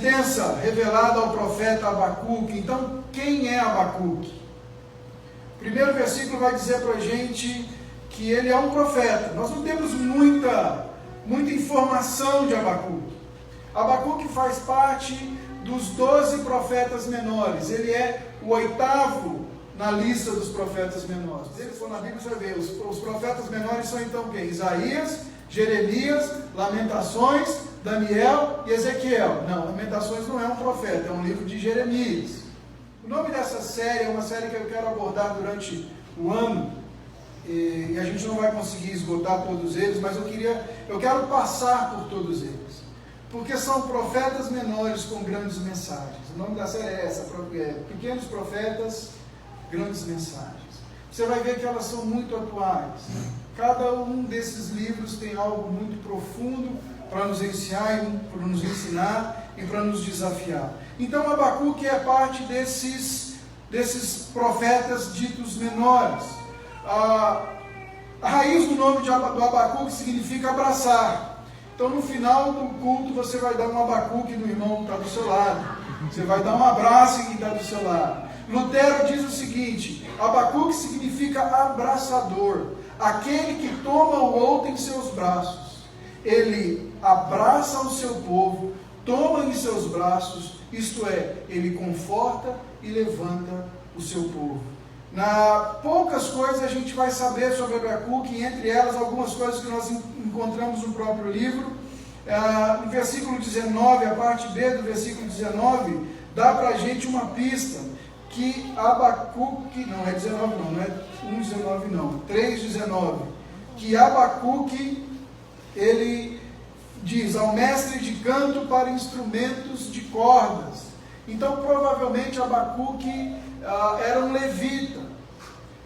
sentença revelada ao profeta Abacuque. Então, quem é Abacuque? O primeiro versículo vai dizer para a gente que ele é um profeta. Nós não temos muita informação de Abacuque. Abacuque faz parte dos 12 profetas menores. Ele é o 8º na lista dos profetas menores. Se ele for na Bíblia, você vai ver, os profetas menores são então quem? Isaías, Jeremias, Lamentações, Daniel e Ezequiel. Não, Lamentações não é um profeta, é um livro de Jeremias. O nome dessa série é uma série que eu quero abordar durante o ano, e a gente não vai conseguir esgotar todos eles, mas eu quero passar por todos eles, porque são profetas menores com grandes mensagens. O nome da série é essa, Pequenos Profetas, Grandes Mensagens. Você vai ver que elas são muito atuais. Cada um desses livros tem algo muito profundo para nos ensinar e para nos desafiar. Então Abacuque é parte desses profetas ditos menores. A raiz do nome do Abacuque significa abraçar. Então no final do culto você vai dar um Abacuque no irmão que está do seu lado. Você vai dar um abraço em quem está do seu lado. Lutero diz o seguinte: Abacuque significa abraçador, aquele que toma o outro em seus braços. Ele abraça o seu povo, toma em seus braços, isto é, ele conforta e levanta o seu povo. Poucas coisas a gente vai saber sobre Abacuque, entre elas algumas coisas que nós encontramos no próprio livro. No versículo 19, a parte B do versículo 19, dá para a gente uma pista, que Abacuque, não é 19 não é 1,19 não, 3,19, que Abacuque, ele diz, ao mestre de canto para instrumentos de cordas. Então provavelmente Abacuque era um levita.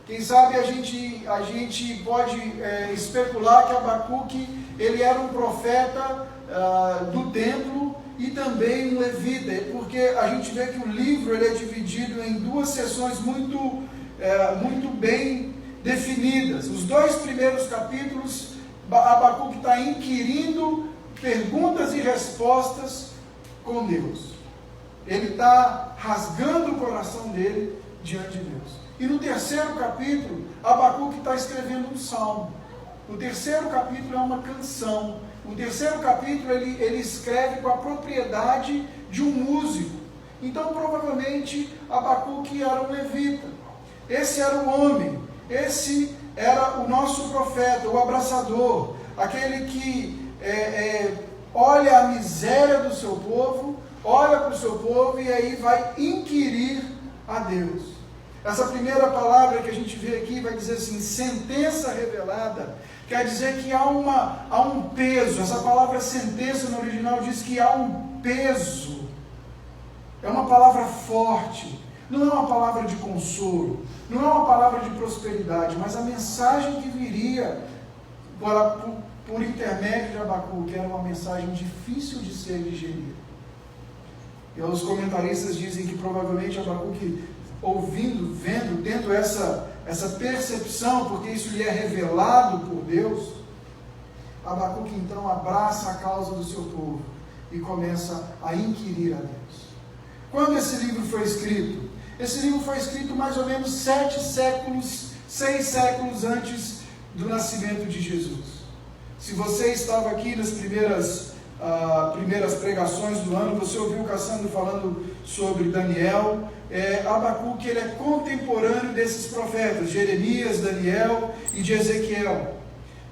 Quem sabe a gente pode especular que Abacuque, ele era um profeta do templo e também um levita, porque a gente vê que o livro ele é dividido em duas seções muito bem definidas. Os 2 primeiros capítulos, Abacuque está inquirindo perguntas e respostas com Deus. Ele está rasgando o coração dele diante de Deus. E no 3º capítulo, Abacuque está escrevendo um salmo. O 3º capítulo é uma canção. O 3º capítulo ele escreve com a propriedade de um músico. Então provavelmente Abacuque era um levita. Esse era o homem. Esse era o nosso profeta, o abraçador. Aquele que olha a miséria do seu povo, olha para o seu povo e aí vai inquirir a Deus. Essa primeira palavra que a gente vê aqui vai dizer assim, sentença revelada, quer dizer que há um peso. Essa palavra sentença no original diz que há um peso, é uma palavra forte, não é uma palavra de consolo, não é uma palavra de prosperidade, mas a mensagem que viria por intermédio de Abacuque era uma mensagem difícil de ser digerida. E os comentaristas dizem que provavelmente Abacuque, ouvindo, vendo, tendo essa percepção, porque isso lhe é revelado por Deus, Abacuque então abraça a causa do seu povo e começa a inquirir a Deus. Quando esse livro foi escrito? Esse livro foi escrito mais ou menos 6 séculos antes do nascimento de Jesus. Se você estava aqui nas primeiras pregações do ano, você ouviu o Cassandro falando sobre Daniel. Abacuque ele é contemporâneo desses profetas, Jeremias, Daniel e de Ezequiel.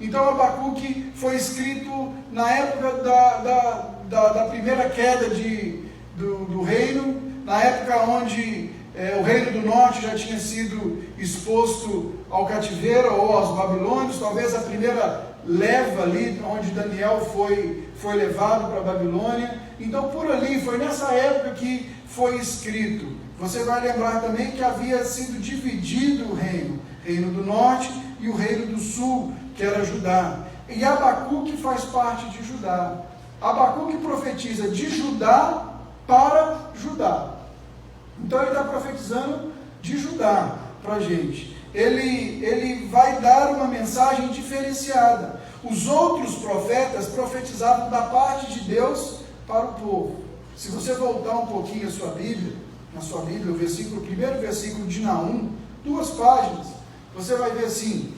Então Abacuque foi escrito na época da primeira queda do reino, na época onde o reino do norte já tinha sido exposto ao cativeiro ou aos babilônios, talvez a primeira leva ali onde Daniel foi levado para a Babilônia. Então por ali, foi nessa época que foi escrito. Você vai lembrar também que havia sido dividido o reino do norte e o reino do sul, que era Judá. E Abacuque faz parte de Judá. Abacuque profetiza de Judá para Judá. Então ele está profetizando de Judá para a gente. Ele vai dar uma mensagem diferenciada. Os outros profetas profetizavam da parte de Deus para o povo. Se você voltar um pouquinho na sua Bíblia, o primeiro versículo de Naum, 2 páginas, você vai ver assim,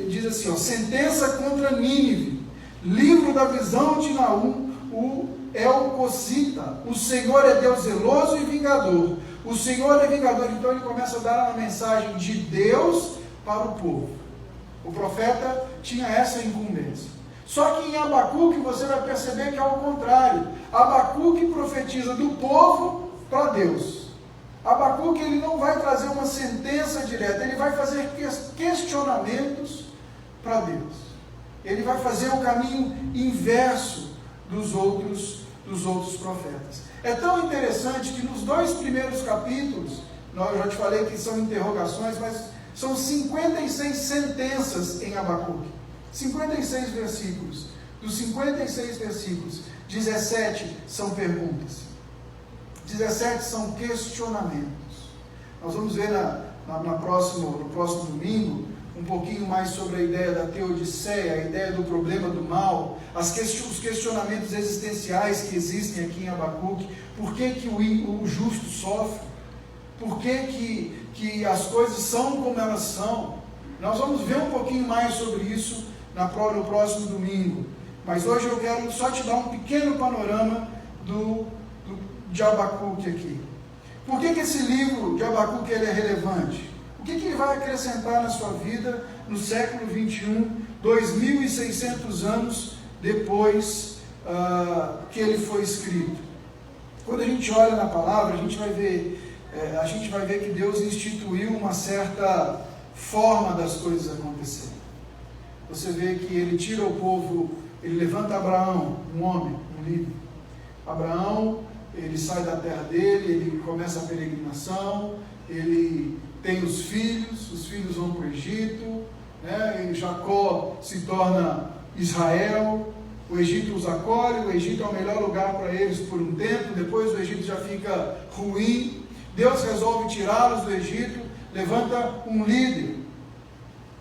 diz assim, ó, sentença contra Nínive, livro da visão de Naum, o Elcocita, o Senhor é Deus zeloso e vingador, o Senhor é vingador. Então ele começa a dar uma mensagem de Deus para o povo. O profeta tinha essa incumbência. Só que em Abacuque você vai perceber que é o contrário. Abacuque profetiza do povo para Deus. Abacuque ele não vai trazer uma sentença direta, ele vai fazer questionamentos para Deus. Ele vai fazer o caminho inverso dos outros profetas. É tão interessante que nos 2 primeiros capítulos, eu já te falei que são interrogações, mas são 56 sentenças em Abacuque. 56 versículos. Dos 56 versículos, 17 são perguntas. 17 são questionamentos. Nós vamos ver no próximo domingo um pouquinho mais sobre a ideia da teodiceia, a ideia do problema do mal, os questionamentos existenciais que existem aqui em Abacuque. Por que o justo sofre? Por que as coisas são como elas são? Nós vamos ver um pouquinho mais sobre isso no próximo domingo. Mas hoje eu quero só te dar um pequeno panorama de Abacuque aqui. Por que esse livro de Abacuque ele é relevante? O que ele vai acrescentar na sua vida no século 21, 2.600 anos depois que ele foi escrito? Quando a gente olha na palavra, a gente vai ver que Deus instituiu uma certa forma das coisas acontecerem. Você vê que ele tira o povo, ele levanta Abraão, um homem, um líder. Abraão, ele sai da terra dele, ele começa a peregrinação, ele tem os filhos vão para o Egito, né? E Jacó se torna Israel, o Egito os acolhe, o Egito é o melhor lugar para eles por um tempo, depois o Egito já fica ruim, Deus resolve tirá-los do Egito, levanta um líder,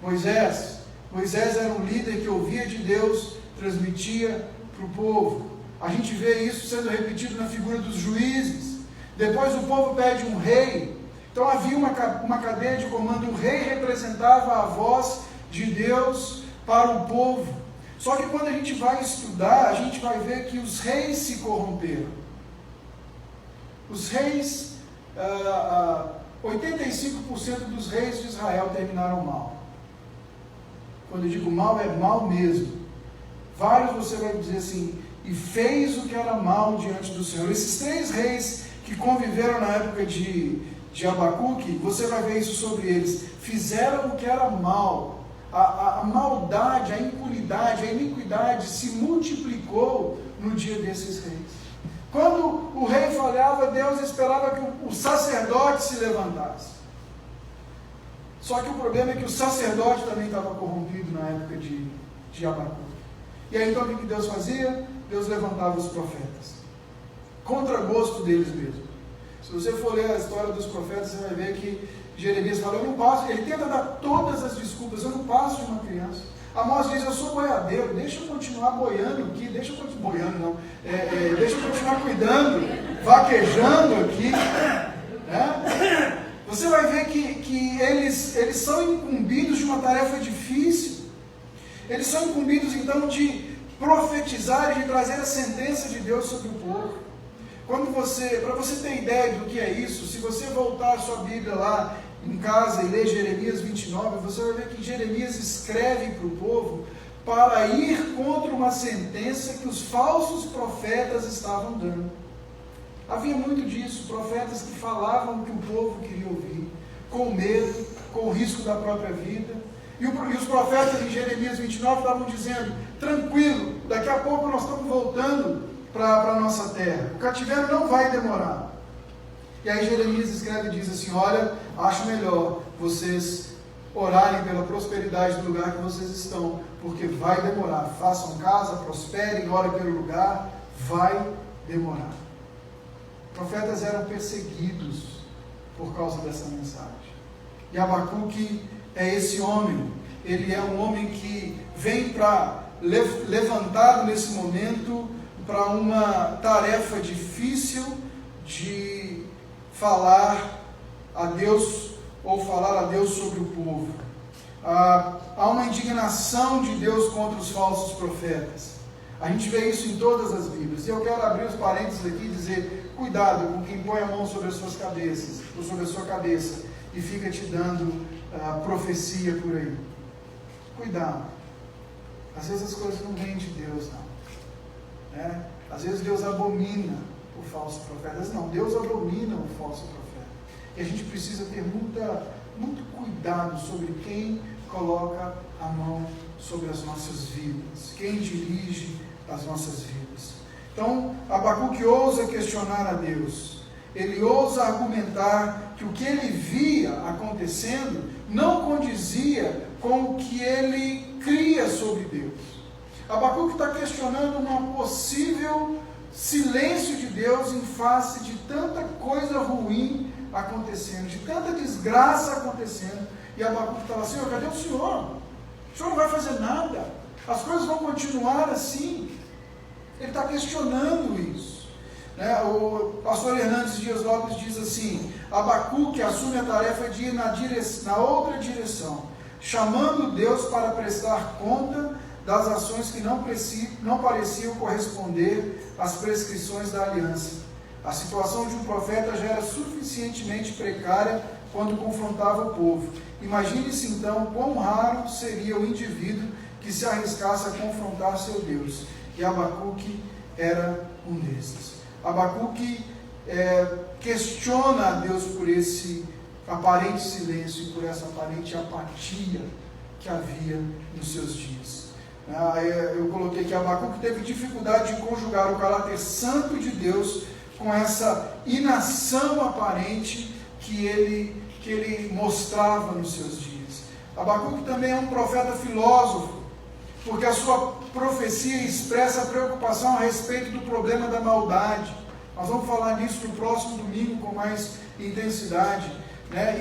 Moisés. Moisés era um líder que ouvia de Deus, transmitia para o povo. A gente vê isso sendo repetido na figura dos juízes. Depois o povo pede um rei. Então havia uma cadeia de comando. O rei representava a voz de Deus para o povo. Só que quando a gente vai estudar, a gente vai ver que os reis se corromperam. Os reis, 85% dos reis de Israel terminaram mal. Quando eu digo mal, é mal mesmo. Vários você vai dizer assim, e fez o que era mal diante do Senhor. Esses 3 reis que conviveram na época de Abacuque, você vai ver isso sobre eles. Fizeram o que era mal. A maldade, a impunidade, a iniquidade se multiplicou no dia desses reis. Quando o rei falhava, Deus esperava que o sacerdote se levantasse. Só que o problema é que o sacerdote também estava corrompido na época de Abacuque. E aí então o que Deus fazia? Deus levantava os profetas, contra gosto deles mesmos. Se você for ler a história dos profetas, você vai ver que Jeremias fala, eu não passo, ele tenta dar todas as desculpas, eu não passo de uma criança. Amós diz, eu sou boiadeiro, deixa eu continuar boiando aqui, deixa eu continuar cuidando, vaquejando aqui, né? Você vai ver que eles são incumbidos de uma tarefa difícil. Eles são incumbidos então de profetizar e de trazer a sentença de Deus sobre o povo. Para você ter ideia do que é isso, se você voltar a sua Bíblia lá em casa e ler Jeremias 29, você vai ver que Jeremias escreve para o povo para ir contra uma sentença que os falsos profetas estavam dando. Havia muito disso, profetas que falavam o que o povo queria ouvir, com medo, com o risco da própria vida. E os profetas em Jeremias 29 estavam dizendo, tranquilo, daqui a pouco nós estamos voltando para a nossa terra. O cativeiro não vai demorar. E aí Jeremias escreve e diz assim, olha, acho melhor vocês orarem pela prosperidade do lugar que vocês estão, porque vai demorar. Façam casa, prosperem, orem pelo lugar, vai demorar. Profetas eram perseguidos por causa dessa mensagem. E Abacuque é esse homem. Ele é um homem que vem para levantar nesse momento para uma tarefa difícil de falar a Deus ou falar a Deus sobre o povo. Há uma indignação de Deus contra os falsos profetas. A gente vê isso em todas as Bíblias. E eu quero abrir os parênteses aqui e dizer: cuidado com quem põe a mão sobre as suas cabeças, ou sobre a sua cabeça, e fica te dando profecia por aí. Cuidado. Às vezes as coisas não vêm de Deus, não. Né? Às vezes Deus abomina o falso profeta. Às vezes não, Deus abomina o falso profeta. E a gente precisa ter muito cuidado sobre quem coloca a mão sobre as nossas vidas, quem dirige as nossas vidas. Então, Abacuque ousa questionar a Deus. Ele ousa argumentar que o que ele via acontecendo não condizia com o que ele cria sobre Deus. Abacuque está questionando um possível silêncio de Deus em face de tanta coisa ruim acontecendo, de tanta desgraça acontecendo. E Abacuque fala: Senhor, cadê o Senhor? O Senhor não vai fazer nada. As coisas vão continuar assim. Ele está questionando isso. O pastor Hernandes Dias Lopes diz assim: Abacuque assume a tarefa de ir na outra direção, chamando Deus para prestar conta das ações que não pareciam corresponder às prescrições da aliança. A situação de um profeta já era suficientemente precária quando confrontava o povo. Imagine-se então quão raro seria o indivíduo que se arriscasse a confrontar seu Deus. E Abacuque era um desses. Abacuque questiona a Deus por esse aparente silêncio e por essa aparente apatia que havia nos seus dias. Eu coloquei que Abacuque teve dificuldade de conjugar o caráter santo de Deus com essa inação aparente que ele mostrava nos seus dias. Abacuque também é um profeta filósofo, porque a sua profecia expressa a preocupação a respeito do problema da maldade. Nós vamos falar nisso no próximo domingo com mais intensidade.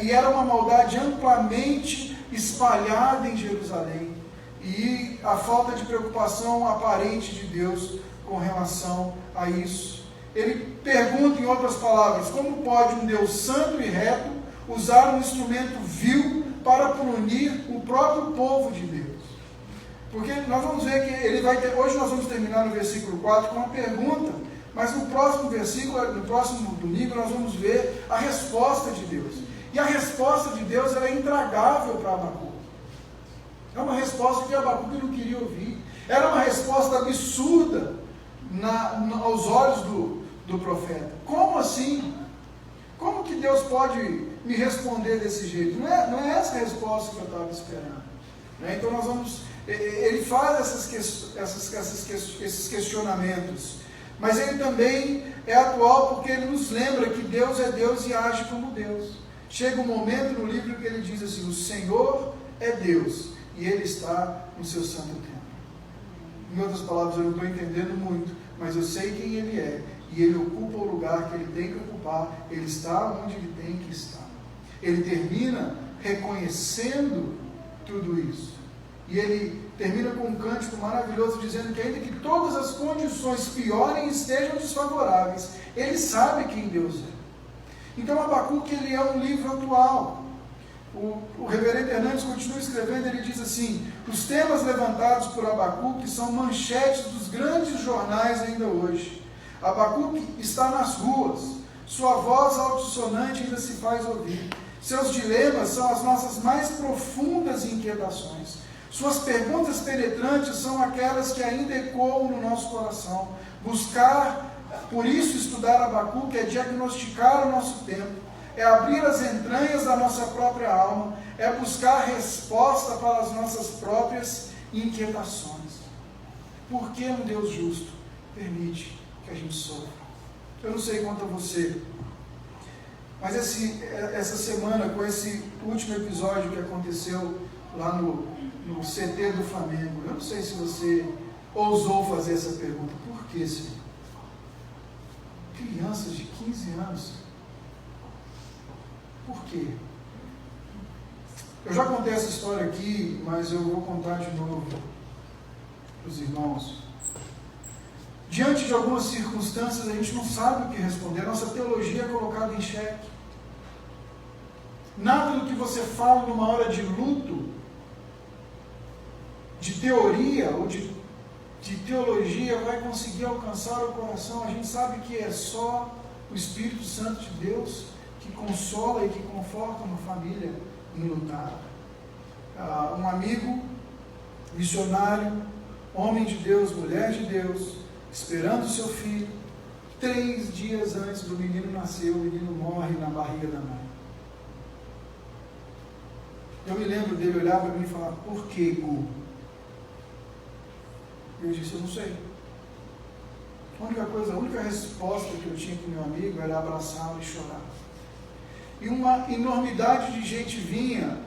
E era uma maldade amplamente espalhada em Jerusalém. E a falta de preocupação aparente de Deus com relação a isso. Ele pergunta, em outras palavras, como pode um Deus santo e reto usar um instrumento vil para punir o próprio povo de Deus? Porque nós vamos ver que ele vai ter, hoje nós vamos terminar no versículo 4 com uma pergunta, mas no próximo versículo, no próximo domingo, nós vamos ver a resposta de Deus. E a resposta de Deus ela é intragável para Abacuque. É uma resposta que Abacuque não queria ouvir. Era uma resposta absurda aos olhos do profeta. Como assim? Como que Deus pode me responder desse jeito? Não é essa a resposta que eu estava esperando. Então nós vamos... Ele faz esses questionamentos, mas ele também é atual porque ele nos lembra que Deus é Deus e age como Deus. Chega um momento no livro que ele diz assim: o Senhor é Deus e Ele está no seu santo templo. Em outras palavras, eu não estou entendendo muito, mas eu sei quem Ele é e Ele ocupa o lugar que Ele tem que ocupar. Ele está onde Ele tem que estar. Ele termina reconhecendo tudo isso. E ele termina com um cântico maravilhoso dizendo que ainda que todas as condições piorem e estejam desfavoráveis, ele sabe quem Deus é. Então Abacuque ele é um livro atual. O reverendo Hernandes continua escrevendo, ele diz assim: os temas levantados por Abacuque são manchetes dos grandes jornais ainda hoje. Abacuque está nas ruas, sua voz altissonante ainda se faz ouvir. Seus dilemas são as nossas mais profundas inquietações. Suas perguntas penetrantes são aquelas que ainda ecoam no nosso coração. Por isso estudar Abacuque é diagnosticar o nosso tempo, é abrir as entranhas da nossa própria alma, é buscar resposta para as nossas próprias inquietações. Por que um Deus justo permite que a gente sofra? Eu não sei quanto a você, mas essa semana, com esse último episódio que aconteceu lá no CT do Flamengo, eu não sei se você ousou fazer essa pergunta: por que, Senhor? Crianças de 15 anos, por quê? Eu já contei essa história aqui, mas eu vou contar de novo para os irmãos. diante de algumas circunstâncias, a gente não sabe o que responder, nossa teologia é colocada em xeque. Nada do que você fala numa hora de luto, de teoria ou de teologia, vai conseguir alcançar o coração. A gente sabe que é só o Espírito Santo de Deus que consola e que conforta uma família enlutada. Um amigo, missionário, homem de Deus, mulher de Deus, esperando o seu filho, 3 dias antes do menino nascer, o menino morre na barriga da mãe. Eu me lembro dele olhar para mim e falar: por que, Gu? Eu disse: eu não sei. A única resposta que eu tinha para o meu amigo era abraçá-lo e chorar. E uma enormidade de gente vinha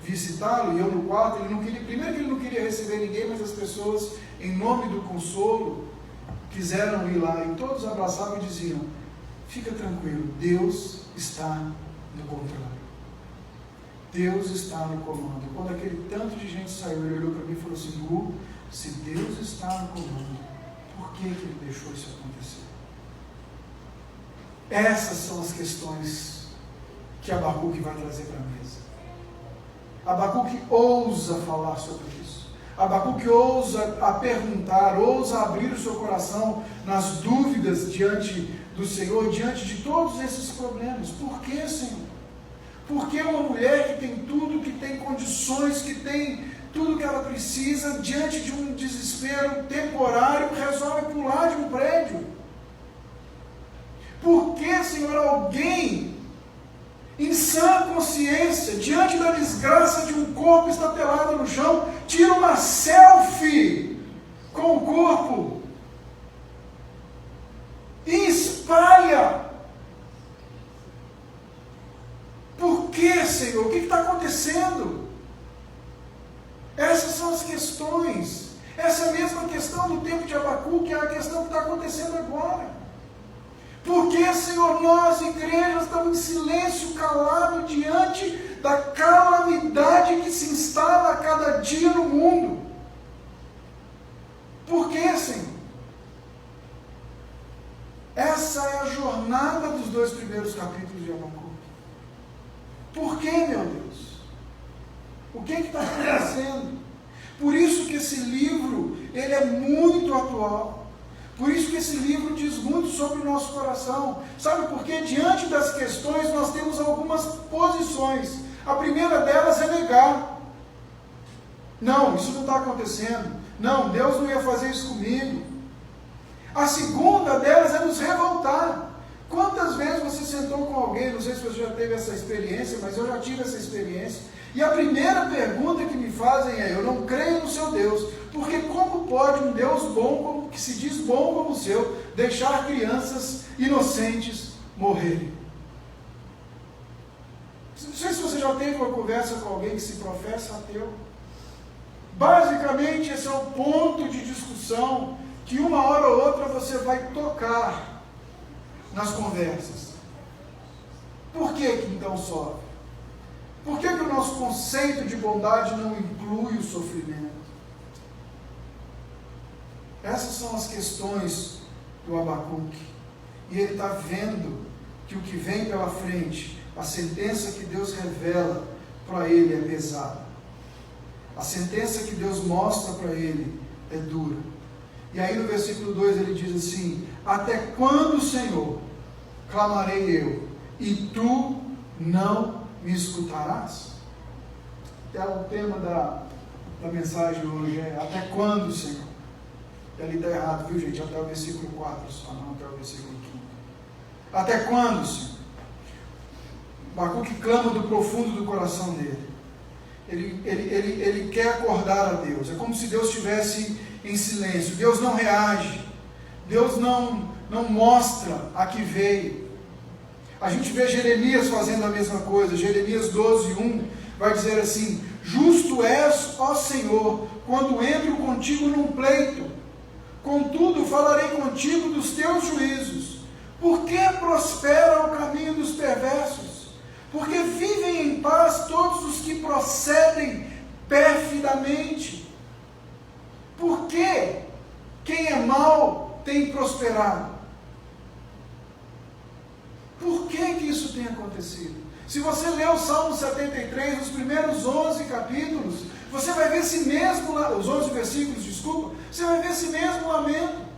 visitá-lo, e eu no quarto, primeiro que ele não queria receber ninguém, mas as pessoas, em nome do consolo, quiseram ir lá, e todos abraçavam e diziam: fica tranquilo, Deus está no controle. Deus está no comando. Quando aquele tanto de gente saiu, ele olhou para mim e falou assim: Gu, se Deus está no comando, por que ele deixou isso acontecer? Essas são as questões que Abacuque vai trazer para a mesa. Abacuque ousa falar sobre isso. Abacuque ousa a perguntar, ousa abrir o seu coração nas dúvidas diante do Senhor, diante de todos esses problemas. Por que, Senhor? Por que uma mulher que tem tudo, que tem condições, que tem tudo que ela precisa, diante de um desespero temporário, resolve pular de um prédio? Por que, Senhor, alguém em sã consciência, diante da desgraça de um corpo estatelado no chão, tira uma selfie com o corpo e espalha? Por que, Senhor? O que está acontecendo? Essas são as questões. Essa é a mesma questão do tempo de Abacuque, é a questão que está acontecendo agora. Por que, Senhor, nós, igrejas, estamos em silêncio calado diante da calamidade que se instala a cada dia no mundo? Por que, Senhor? Essa é a jornada dos 2 primeiros capítulos de Abacuque. Por que, meu Deus? O que está acontecendo? Por isso que esse livro, ele é muito atual. Por isso que esse livro diz muito sobre o nosso coração. Sabe por quê? Diante das questões, nós temos algumas posições. A primeira delas é negar. Não, isso não está acontecendo. Não, Deus não ia fazer isso comigo. A segunda delas é nos revoltar. Quantas vezes você sentou com alguém, não sei se você já teve essa experiência, mas eu já tive essa experiência, e a primeira pergunta que me fazem é: eu não creio no seu Deus, porque como pode um Deus bom, que se diz bom como o seu, deixar crianças inocentes morrerem? Não sei se você já teve uma conversa com alguém que se professa ateu. Basicamente esse é o ponto de discussão que uma hora ou outra você vai tocar nas conversas. Por que então sofre? Por que o nosso conceito de bondade não inclui o sofrimento? Essas são as questões do Abacuque. E ele está vendo que o que vem pela frente, a sentença que Deus revela para ele é pesada. A sentença que Deus mostra para ele é dura. E aí no versículo 2 ele diz assim: até quando, Senhor, clamarei eu, e tu não me escutarás? É o tema da mensagem hoje, é até quando, Senhor? E ali está errado, viu, gente? Até o versículo 4, só não até o versículo 5. Até quando, Senhor? Abacuque clama do profundo do coração dele. Ele quer acordar a Deus. É como se Deus estivesse em silêncio. Deus não reage. Deus não mostra a que veio. A gente vê Jeremias fazendo a mesma coisa. Jeremias 12:1 vai dizer assim: justo és, ó Senhor, quando entro contigo num pleito. Contudo, falarei contigo dos teus juízos. Por que prospera o caminho dos perversos? Porque vivem em paz todos os que procedem perfidamente. Por que quem é mau tem prosperado? Por que isso tem acontecido? Se você ler o Salmo 73, os primeiros 11 capítulos, você vai ver esse mesmo, os 11 versículos, desculpa, você vai ver esse mesmo lamento.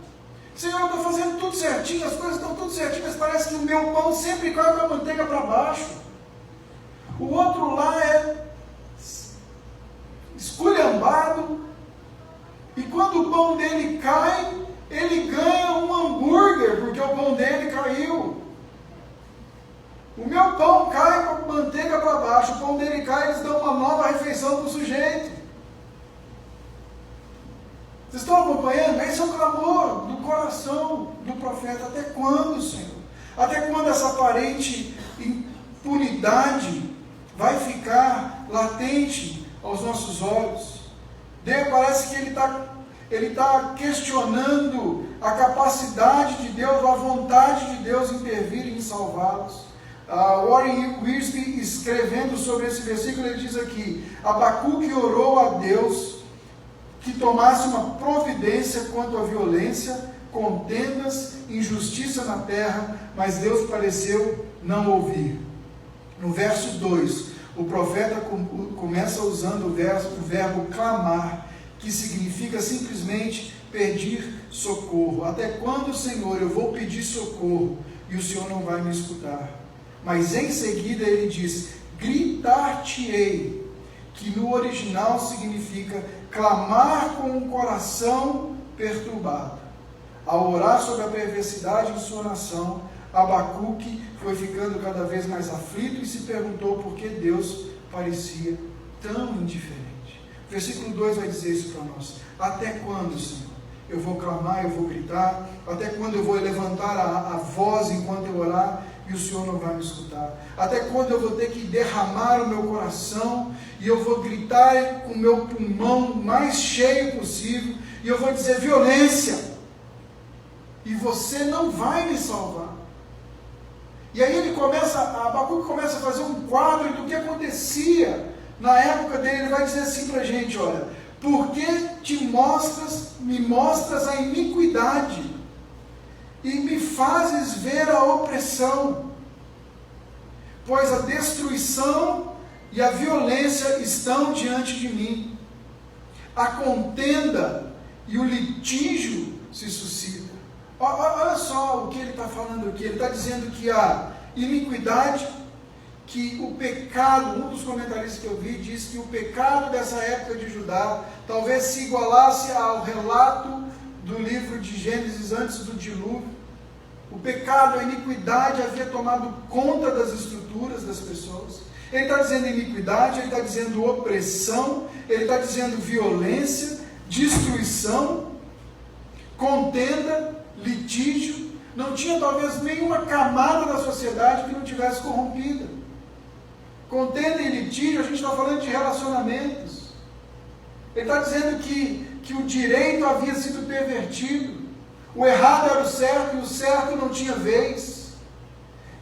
Senhor, eu estou fazendo tudo certinho, as coisas estão tudo certinho, mas parece que o meu pão sempre cai com a manteiga para baixo. O outro lá é esculhambado, e quando o pão dele cai, ele ganha um hambúrguer, porque o pão dele caiu. O meu pão cai com a manteiga para baixo, o pão dele cai, eles dão uma nova refeição para o sujeito. Vocês estão acompanhando? Esse é o clamor do coração do profeta. Até quando, Senhor? Até quando essa aparente impunidade vai ficar latente aos nossos olhos? Deus parece que ele está questionando a capacidade de Deus, a vontade de Deus intervir em salvá-los. Warren Wiersbe, escrevendo sobre esse versículo, ele diz aqui: Abacuque orou a Deus que tomasse uma providência quanto à violência, contendas, injustiça na terra, mas Deus pareceu não ouvir. No verso 2, o profeta começa usando o verbo clamar, que significa simplesmente pedir socorro. Até quando, Senhor, eu vou pedir socorro e o Senhor não vai me escutar? Mas em seguida ele diz: gritar-te-ei, que no original significa clamar com o coração perturbado. Ao orar sobre a perversidade de sua nação, Abacuque foi ficando cada vez mais aflito e se perguntou por que Deus parecia tão indiferente. Versículo 2 vai dizer isso para nós. Até quando, Senhor, eu vou clamar, eu vou gritar? Até quando eu vou levantar a voz enquanto eu orar e o Senhor não vai me escutar? Até quando eu vou ter que derramar o meu coração e eu vou gritar com o meu pulmão mais cheio possível e eu vou dizer violência, e você não vai me salvar? E aí Abacuque começa a fazer um quadro do que acontecia na época dele. Ele vai dizer assim para a gente: olha, por que me mostras a iniquidade e me fazes ver a opressão? Pois a destruição e a violência estão diante de mim. A contenda e o litígio se suscitam. Olha só o que ele está falando aqui. Ele está dizendo que a iniquidade, que o pecado, um dos comentaristas que eu vi diz que o pecado dessa época de Judá talvez se igualasse ao relato do livro de Gênesis antes do dilúvio. O pecado, a iniquidade havia tomado conta das estruturas das pessoas. Ele está dizendo iniquidade, ele está dizendo opressão, ele está dizendo violência, destruição, contenda, litígio. Não tinha talvez nenhuma camada da sociedade que não tivesse corrompida. Contenda e litígio, a gente está falando de relacionamentos. Ele está dizendo que o direito havia sido pervertido. O errado era o certo e o certo não tinha vez.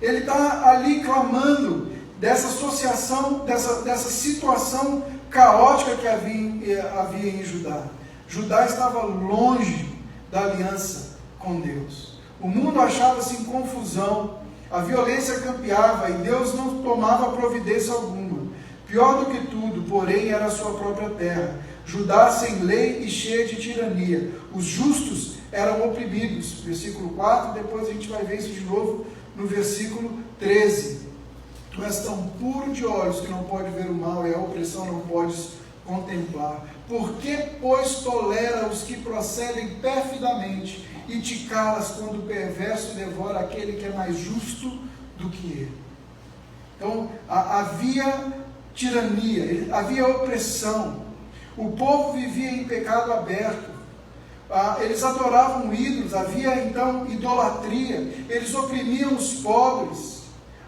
Ele está ali clamando dessa associação, dessa situação caótica que havia em Judá. Judá estava longe da aliança com Deus. O mundo achava-se em confusão, a violência campeava e Deus não tomava providência alguma. Pior do que tudo, porém, era a sua própria terra. Judá sem lei e cheia de tirania. Os justos eram oprimidos. Versículo 4, depois a gente vai ver isso de novo no versículo 13. Tu és tão puro de olhos que não pode ver o mal e a opressão não podes contemplar. Por que, pois, tolera os que procedem perfidamente e te calas quando o perverso devora aquele que é mais justo do que ele? Então, havia tirania, havia opressão. O povo vivia em pecado aberto. Eles adoravam ídolos, havia então idolatria. Eles oprimiam os pobres.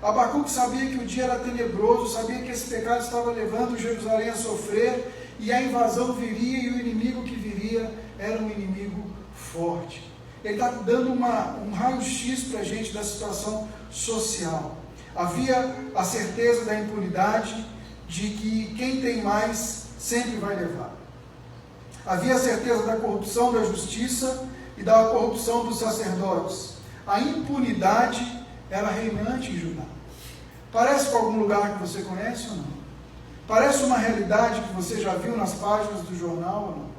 Abacuque sabia que o dia era tenebroso, sabia que esse pecado estava levando Jerusalém a sofrer, e a invasão viria, e o inimigo que viria era um inimigo forte. Ele está dando um raio-x para a gente da situação social. Havia a certeza da impunidade, de que quem tem mais sempre vai levar. Havia a certeza da corrupção da justiça, e da corrupção dos sacerdotes. A impunidade era reinante em Judá. Parece com algum lugar que você conhece ou não? Parece uma realidade que você já viu nas páginas do jornal ou não?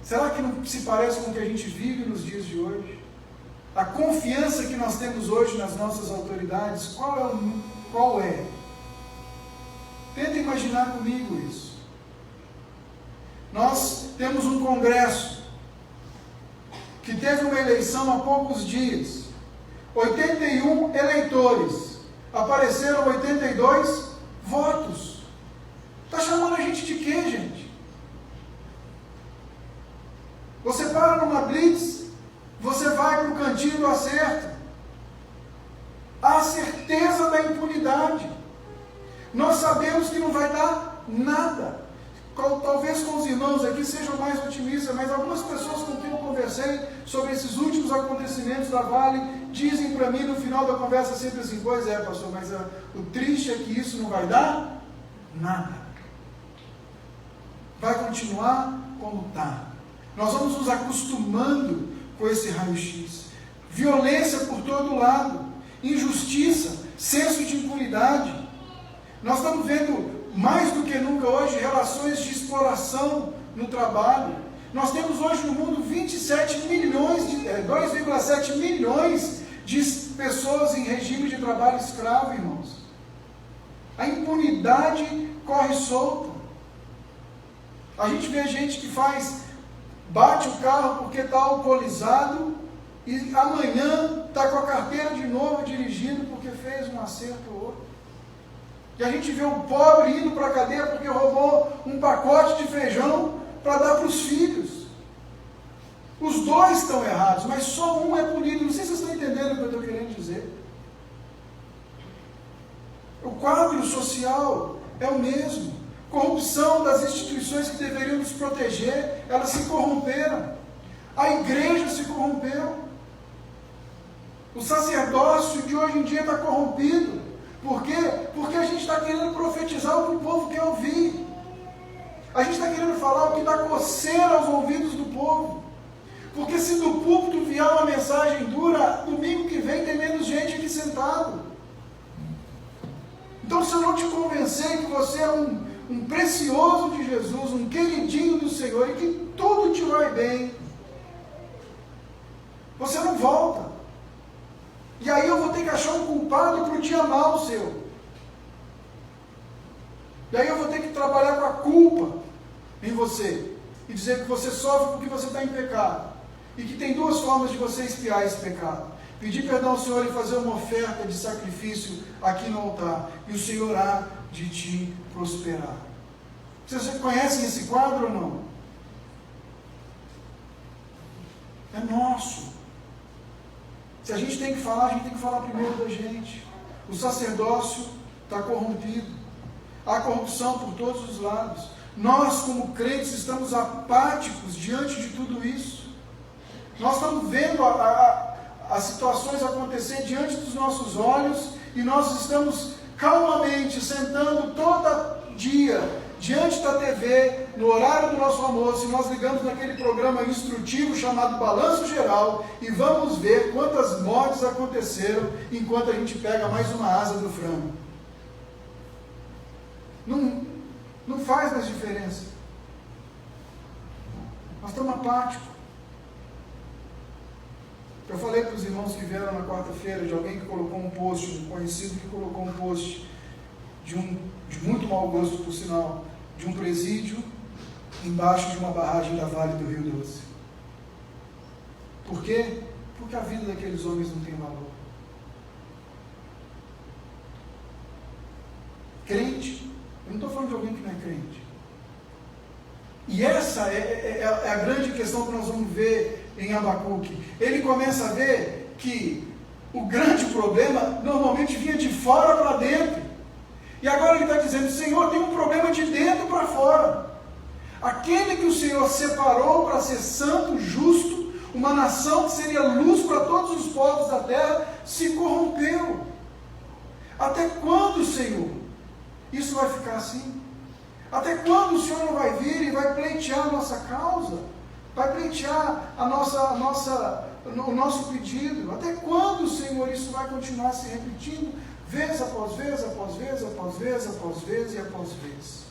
Será que não se parece com o que a gente vive nos dias de hoje? A confiança que nós temos hoje nas nossas autoridades, qual é? Tenta imaginar comigo isso. Nós temos um Congresso que teve uma eleição há poucos dias. 81 eleitores. Apareceram 82 votos. Está chamando a gente de quê, gente? Você para numa blitz, você vai para o cantinho do acerto. Há certeza da impunidade. Nós sabemos que não vai dar nada. Talvez com os irmãos aqui sejam mais otimistas, mas algumas pessoas com quem eu conversei sobre esses últimos acontecimentos da Vale dizem para mim no final da conversa sempre assim: pois é, pastor, mas o triste é que isso não vai dar nada. Vai continuar como está. Nós vamos nos acostumando com esse raio-x. Violência por todo lado, injustiça, senso de impunidade. Nós estamos vendo mais do que nunca hoje relações de exploração no trabalho. Nós temos hoje no mundo 2,7 milhões de pessoas em regime de trabalho escravo, irmãos. A impunidade corre solta. A gente vê gente que bate o carro porque está alcoolizado e amanhã está com a carteira de novo dirigindo porque fez um acerto ou outro. E a gente vê um pobre indo para a cadeia porque roubou um pacote de feijão para dar para os filhos. Os dois estão errados, mas só um é punido. Não sei se vocês estão entendendo o que eu estou querendo dizer. O quadro social é o mesmo. Corrupção das instituições que deveriam nos proteger, elas se corromperam. A igreja se corrompeu. O sacerdócio de hoje em dia está corrompido. Por quê? Porque a gente está querendo profetizar o que o povo quer ouvir. A gente está querendo falar o que dá coceira aos ouvidos do povo. Porque se do púlpito vier uma mensagem dura, domingo que vem tem menos gente aqui sentado. Então, se eu não te convencer que você é um precioso de Jesus, um queridinho do Senhor e que tudo te vai bem, você não volta. E aí eu vou ter que achar um culpado para o dia mal seu. E aí eu vou ter que trabalhar com a culpa em você. E dizer que você sofre porque você está em pecado. E que tem duas formas de você expiar esse pecado. Pedir perdão ao Senhor e fazer uma oferta de sacrifício aqui no altar. E o Senhor há de te prosperar. Vocês conhecem esse quadro ou não? É nosso. Se a gente tem que falar, a gente tem que falar primeiro da gente. O sacerdócio está corrompido. Há corrupção por todos os lados. Nós, como crentes, estamos apáticos diante de tudo isso. Nós estamos vendo as situações acontecer diante dos nossos olhos e nós estamos calmamente sentando todo dia diante da TV, no horário do nosso almoço, e nós ligamos naquele programa instrutivo chamado Balanço Geral e vamos ver quantas mortes aconteceram enquanto a gente pega mais uma asa do frango. Não faz mais diferença. Nós estamos apáticos. Eu falei para os irmãos que vieram na quarta-feira de alguém que colocou um post, um conhecido que colocou um post de muito mau gosto, por sinal, de um presídio embaixo de uma barragem da Vale do Rio Doce. Por quê? Porque a vida daqueles homens não tem valor. Crente, eu não estou falando de alguém que não é crente. E essa é a grande questão que nós vamos ver em Abacuque. Ele começa a ver que o grande problema normalmente vinha de fora para dentro. E agora ele está dizendo: Senhor, tem um problema de dentro para fora. Aquele que o Senhor separou para ser santo, justo, uma nação que seria luz para todos os povos da terra, se corrompeu. Até quando, Senhor, isso vai ficar assim? Até quando o Senhor não vai vir e vai pleitear a nossa causa? Vai pleitear o nosso pedido. Até quando, Senhor, isso vai continuar se repetindo? Vez após vez, após vez, após vez, após vez e após vez.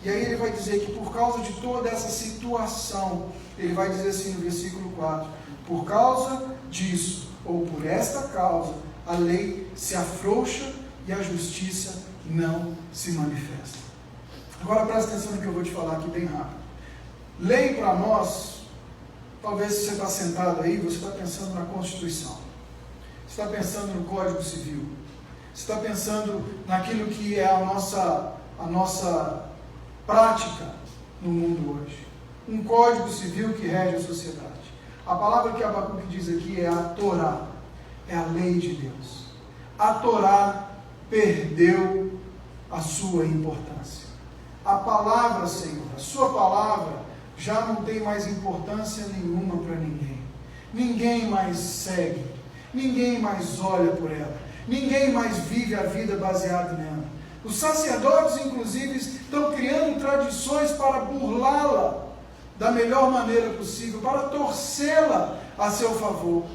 E aí ele vai dizer que por causa de toda essa situação, ele vai dizer assim no versículo 4, por causa disso, ou por esta causa, a lei se afrouxa e a justiça não se manifesta. Agora presta atenção no que eu vou te falar aqui bem rápido. Lei para nós, talvez se você está sentado aí, você está pensando na Constituição, você está pensando no Código Civil, você está pensando naquilo que é a nossa prática no mundo hoje. Um Código Civil que rege a sociedade. A palavra que Abacuque diz aqui é a Torá, é a lei de Deus. A Torá perdeu a sua importância. A palavra, Senhor, a sua palavra já não tem mais importância nenhuma para ninguém. Ninguém mais segue, ninguém mais olha por ela, ninguém mais vive a vida baseada nela. Os sacerdotes, inclusive, estão criando tradições para burlá-la da melhor maneira possível, para torcê-la a seu favor.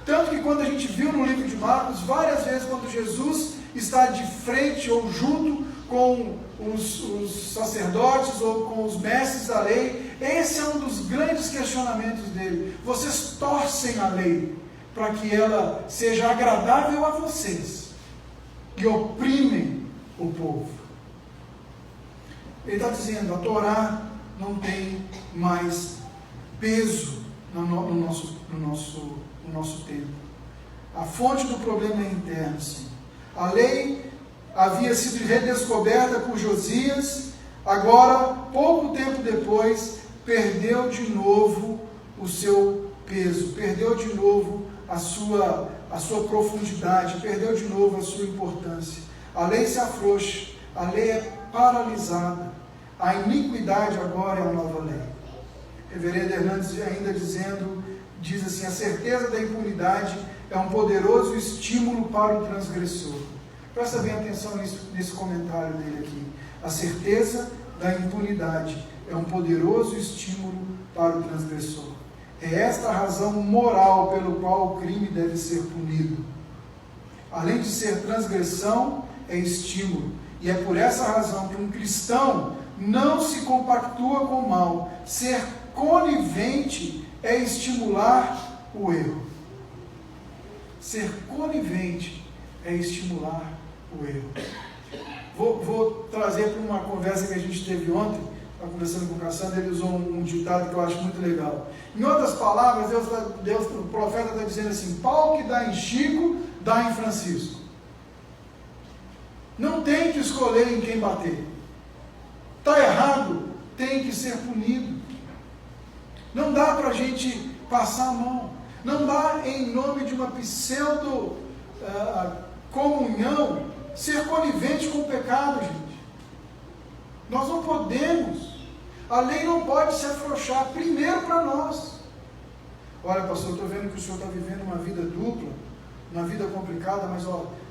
Tanto que quando a gente viu no livro de Marcos, várias vezes quando Jesus está de frente ou junto com os sacerdotes ou com os mestres da lei, esse é um dos grandes questionamentos dele. Vocês torcem a lei para que ela seja agradável a vocês e oprimem o povo. Ele está dizendo, a Torá não tem mais peso no nosso tempo. A fonte do problema é interna, sim. A lei havia sido redescoberta por Josias, agora, pouco tempo depois, perdeu de novo o seu peso, perdeu de novo a sua profundidade, perdeu de novo a sua importância. A lei se afrouxa, a lei é paralisada, a iniquidade agora é a nova lei. Reverendo Hernandes ainda diz assim, a certeza da impunidade é um poderoso estímulo para o transgressor. Presta bem atenção nesse comentário dele aqui. A certeza da impunidade é um poderoso estímulo para o transgressor. É esta a razão moral pelo qual o crime deve ser punido. Além de ser transgressão, é estímulo. E é por essa razão que um cristão não se compactua com o mal. Ser conivente é estimular o erro. Ser conivente é estimular o erro. Vou trazer para uma conversa que a gente teve ontem, estava conversando com o Cassandra, ele usou um ditado que eu acho muito legal. Em outras palavras, o profeta está dizendo assim, pau que dá em Chico, dá em Francisco. Não tem que escolher em quem bater. Está errado, tem que ser punido. Não dá para a gente passar a mão. Não dá, em nome de uma pseudo comunhão, ser conivente com o pecado, gente. Nós não podemos. A lei não pode se afrouxar, primeiro para nós. Olha, pastor, eu estou vendo que o senhor está vivendo uma vida dupla, uma vida complicada, mas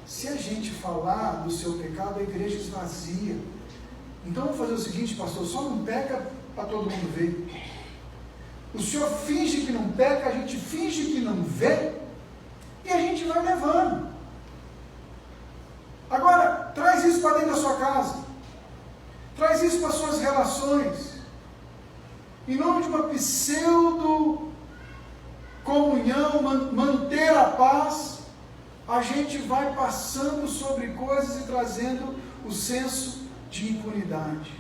se a gente falar do seu pecado, a igreja esvazia. Então vamos fazer o seguinte, pastor, só não peca para todo mundo ver. O senhor finge que não peca, a gente finge que não vê, e a gente vai levando. Agora, traz isso para dentro da sua casa. Traz isso para as suas relações. Em nome de uma pseudo comunhão, manter a paz, a gente vai passando sobre coisas e trazendo o senso de impunidade.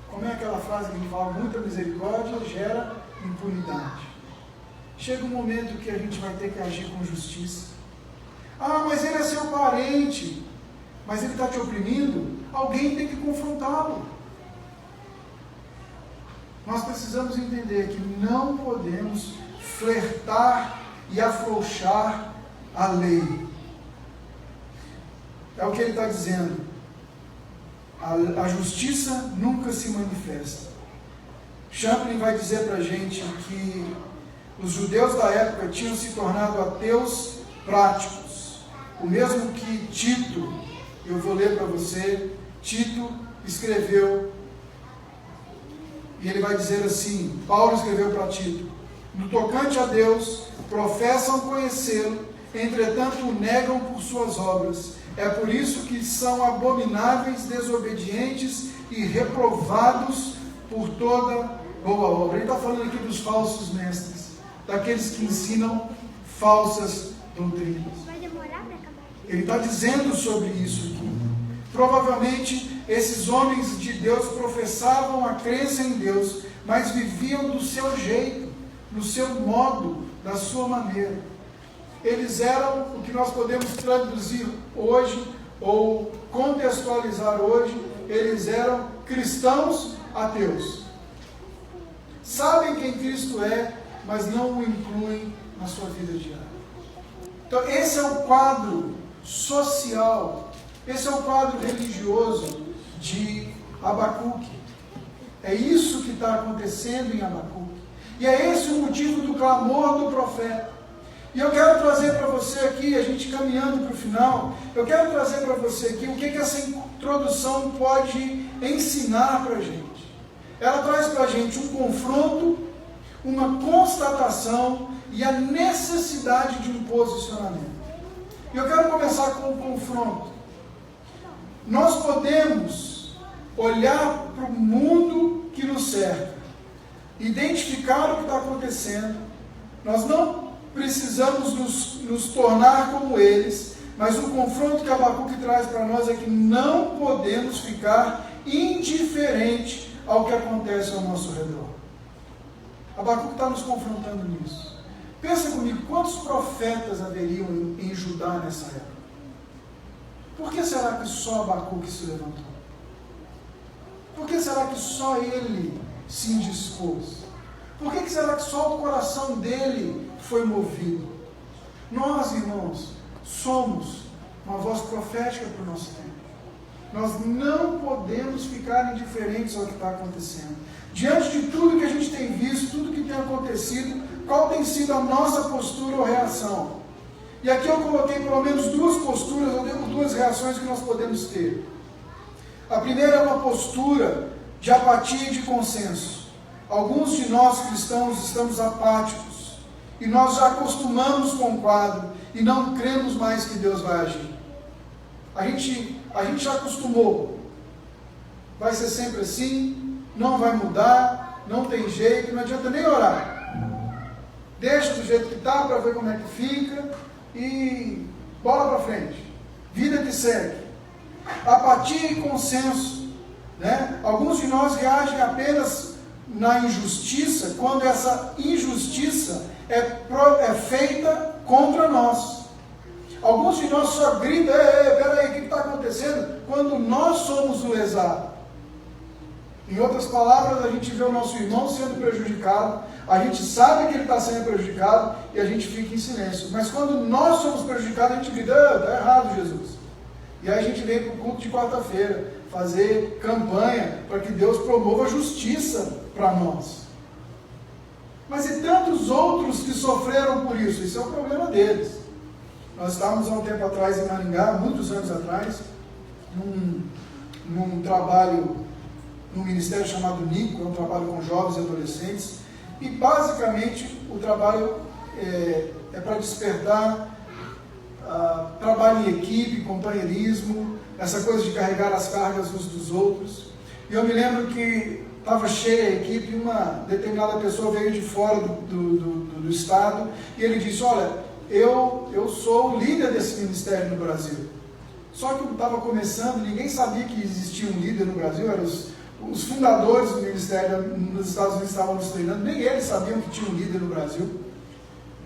Como é aquela frase que fala, muita misericórdia gera impunidade. Chega um momento que a gente vai ter que agir com justiça. Ah, mas ele é seu parente, mas ele está te oprimindo, alguém tem que confrontá-lo. Nós precisamos entender que não podemos flertar e afrouxar a lei. É o que ele está dizendo. A justiça nunca se manifesta. Champlin vai dizer para a gente que os judeus da época tinham se tornado ateus práticos. O mesmo que Tito, eu vou ler para você, Tito escreveu E ele vai dizer assim, Paulo escreveu para Tito: no tocante a Deus, professam conhecê-lo, entretanto o negam por suas obras. É por isso que são abomináveis, desobedientes e reprovados por toda boa obra. Ele está falando aqui dos falsos mestres, daqueles que ensinam falsas doutrinas. Ele está dizendo sobre isso aqui. Provavelmente esses homens de Deus professavam a crença em Deus, mas viviam do seu jeito, no seu modo, da sua maneira. Eles eram o que nós podemos traduzir hoje, ou contextualizar hoje, eles eram cristãos ateus. Sabem quem Cristo é, mas não o incluem na sua vida diária. Então esse é o quadro social, esse é o quadro religioso de Abacuque. É isso que está acontecendo em Abacuque. E é esse o motivo do clamor do profeta. E eu quero trazer para você aqui, a gente caminhando para o final, eu quero trazer para você aqui o que essa introdução pode ensinar para a gente. Ela traz para a gente um confronto, uma constatação e a necessidade de um posicionamento. E eu quero começar com o confronto. Nós podemos olhar para o mundo que nos cerca, identificar o que está acontecendo. Nós não precisamos nos tornar como eles, mas o confronto que Abacuque traz para nós é que não podemos ficar indiferente ao que acontece ao nosso redor. Abacuque está nos confrontando nisso. Pensa comigo, quantos profetas haveriam em Judá nessa época? Por que será que só Abacuque se levantou? Por que será que só ele se indispôs? Por que será que só o coração dele foi movido? Nós, irmãos, somos uma voz profética para o nosso tempo. Nós não podemos ficar indiferentes ao que está acontecendo. Diante de tudo que a gente tem visto, tudo que tem acontecido, qual tem sido a nossa postura ou reação? E aqui eu coloquei pelo menos duas posturas, ou duas reações que nós podemos ter. A primeira é uma postura de apatia e de consenso. Alguns de nós cristãos estamos apáticos e nós já acostumamos com o quadro e não cremos mais que Deus vai agir. A gente já acostumou. Vai ser sempre assim, não vai mudar, não tem jeito, não adianta nem orar. Deixa do jeito que está para ver como é que fica e bola para frente. Vida que segue. Apatia e consenso, né? Alguns de nós reagem apenas na injustiça quando essa injustiça é feita contra nós. Alguns de nós só gritam: peraí, o que está acontecendo? Quando nós somos o lesado. Em outras palavras, a gente vê o nosso irmão sendo prejudicado, a gente sabe que ele está sendo prejudicado e a gente fica em silêncio. Mas quando nós somos prejudicados, a gente grita: está errado, Jesus. E aí a gente vem para o culto de quarta-feira fazer campanha para que Deus promova justiça para nós. Mas e tantos outros que sofreram por isso? Isso é o problema deles. Nós estávamos há um tempo atrás em Maringá, muitos anos atrás, num trabalho, num ministério chamado Nico, é um trabalho com jovens e adolescentes, e basicamente o trabalho é para despertar trabalho em equipe, companheirismo, essa coisa de carregar as cargas uns dos outros. E eu me lembro que estava cheia a equipe, uma determinada pessoa veio de fora do estado, e ele disse: olha, eu sou o líder desse ministério no Brasil. Só que eu estava começando, ninguém sabia que existia um líder no Brasil, eram os fundadores do ministério nos Estados Unidos estavam nos treinando, nem eles sabiam que tinha um líder no Brasil.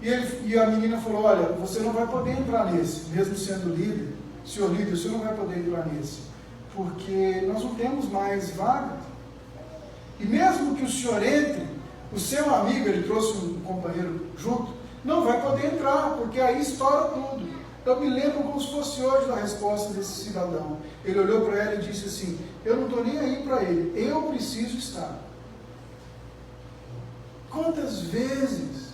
E a menina falou: olha, você não vai poder entrar nesse, mesmo sendo líder, senhor líder, você não vai poder entrar nesse, porque nós não temos mais vaga. E mesmo que o senhor entre, o seu amigo, ele trouxe um companheiro junto, não vai poder entrar, porque aí estoura tudo. Eu me lembro como se fosse hoje da resposta desse cidadão. Ele olhou para ela e disse assim: eu não estou nem aí para ele, eu preciso estar. Quantas vezes,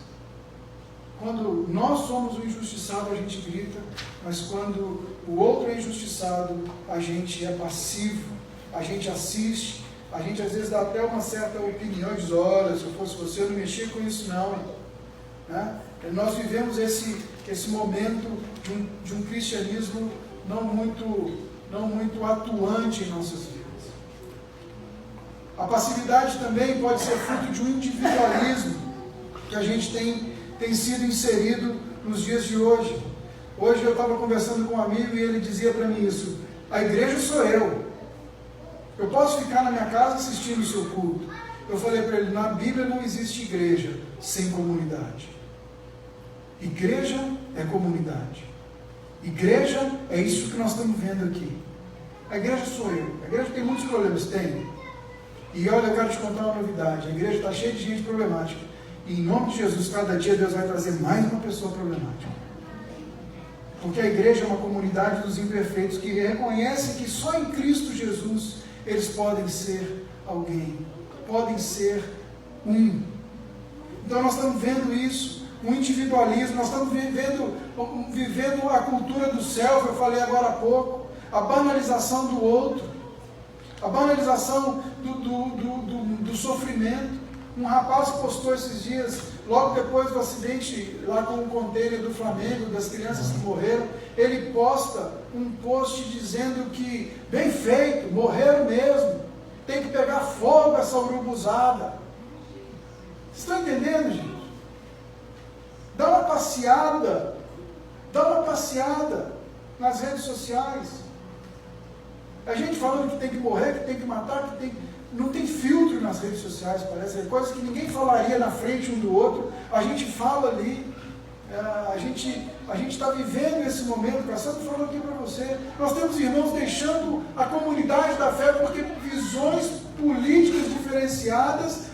quando nós somos o injustiçado, a gente grita, mas quando o outro é injustiçado, a gente é passivo, a gente assiste, a gente às vezes dá até uma certa opinião, diz, olha, se eu fosse você, eu não mexia com isso não. Né? Nós vivemos esse momento de um cristianismo não muito atuante em nossas vidas. A passividade também pode ser fruto de um individualismo que a gente tem sido inserido nos dias de hoje. Hoje eu estava conversando com um amigo e ele dizia para mim isso: a igreja sou eu. Eu posso ficar na minha casa assistindo o seu culto. Eu falei para ele, na Bíblia não existe igreja sem comunidade. Igreja é comunidade. Igreja é isso que nós estamos vendo aqui. A igreja sou eu. A igreja tem muitos problemas, tem. E olha, eu quero te contar uma novidade. A igreja está cheia de gente problemática. E em nome de Jesus, cada dia Deus vai trazer mais uma pessoa problemática. Porque a igreja é uma comunidade dos imperfeitos que reconhecem que só em Cristo Jesus eles podem ser alguém. Podem ser um. Então nós estamos vendo isso. Um individualismo, nós estamos vivendo a cultura do self, eu falei agora há pouco, a banalização do outro, a banalização do sofrimento. Um rapaz postou esses dias, logo depois do acidente lá com o container do Flamengo, das crianças que morreram, ele posta um post dizendo que, bem feito, morreram mesmo, tem que pegar fogo essa urubuzada. Vocês estão entendendo, gente? Dá uma passeada nas redes sociais. A gente falando que tem que morrer, que tem que matar, não tem filtro nas redes sociais, parece. É coisas que ninguém falaria na frente um do outro, a gente fala ali. A gente está vivendo esse momento, o Cassandro falou aqui para você. Nós temos irmãos deixando a comunidade da fé porque visões políticas diferenciadas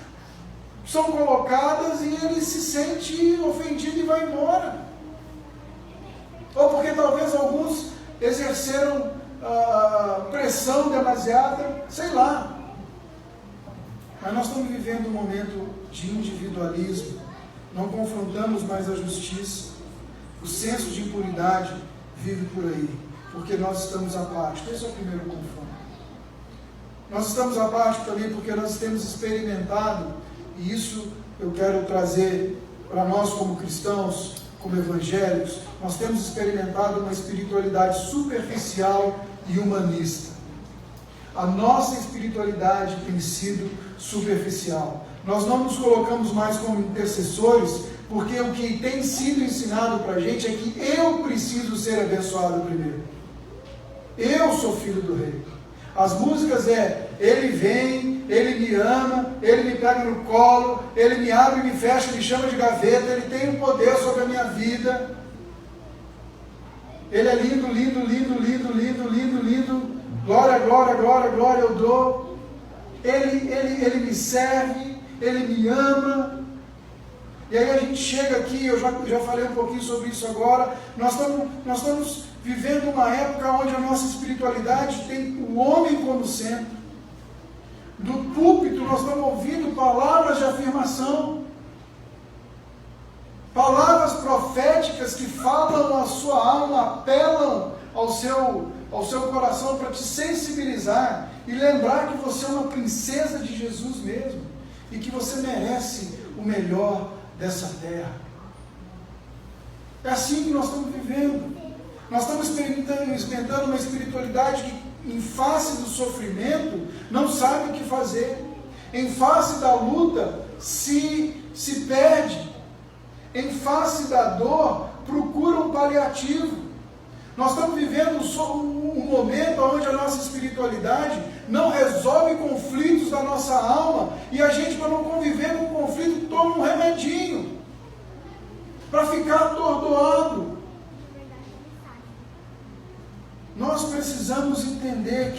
são colocadas e ele se sente ofendido e vai embora. Ou porque talvez alguns exerceram pressão demasiada, sei lá. Mas nós estamos vivendo um momento de individualismo. Não confrontamos mais a justiça. O senso de impunidade vive por aí, porque nós estamos apáticos. Esse é o primeiro confronto. Nós estamos apáticos também porque nós temos experimentado, e isso eu quero trazer para nós como cristãos, como evangélicos, nós temos experimentado uma espiritualidade superficial e humanista. A nossa espiritualidade tem sido superficial. Nós não nos colocamos mais como intercessores, porque o que tem sido ensinado para a gente é que eu preciso ser abençoado primeiro. Eu sou filho do rei. As músicas ele vem, ele me ama, ele me pega no colo, ele me abre, me fecha, me chama de gaveta, ele tem um poder sobre a minha vida. Ele é lindo, lindo, lindo, lindo, lindo, lindo, lindo. Glória, glória, glória, glória eu dou. Ele me serve, ele me ama. E aí a gente chega aqui, eu já falei um pouquinho sobre isso agora, nós estamos vivendo uma época onde a nossa espiritualidade tem o homem como centro. Do púlpito nós estamos ouvindo palavras de afirmação, palavras proféticas que falam a sua alma, apelam ao seu coração para te sensibilizar e lembrar que você é uma princesa de Jesus mesmo e que você merece o melhor dessa terra. É assim que nós estamos vivendo. Nós estamos experimentando uma espiritualidade que, em face do sofrimento, não sabe o que fazer. Em face da luta, se perde. Em face da dor, procura um paliativo. Nós estamos vivendo um momento onde a nossa espiritualidade não resolve conflitos da nossa alma e a gente, para não conviver com o conflito, toma um remedinho para ficar atordoado. Nós precisamos entender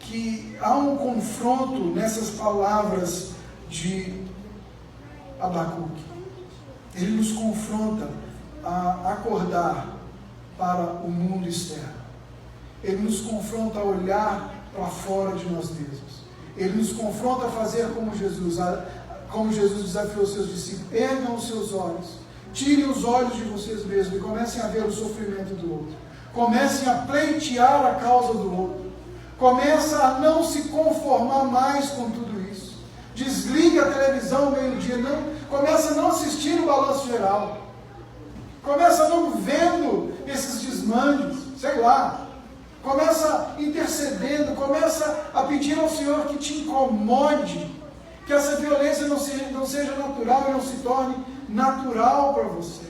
que há um confronto nessas palavras de Abacuque. Ele nos confronta a acordar para o mundo externo. Ele nos confronta a olhar para fora de nós mesmos. Ele nos confronta a fazer como Jesus desafiou os seus discípulos. Ergam os seus olhos, tirem os olhos de vocês mesmos e comecem a ver o sofrimento do outro. Comecem a pleitear a causa do outro. Começa a não se conformar mais com tudo isso. Desliga a televisão ao meio-dia, começa a não assistir o balanço geral. Começa a não vendo esses desmandes, sei lá. Começa intercedendo, começa a pedir ao Senhor que te incomode, que essa violência não seja natural e não se torne natural para você.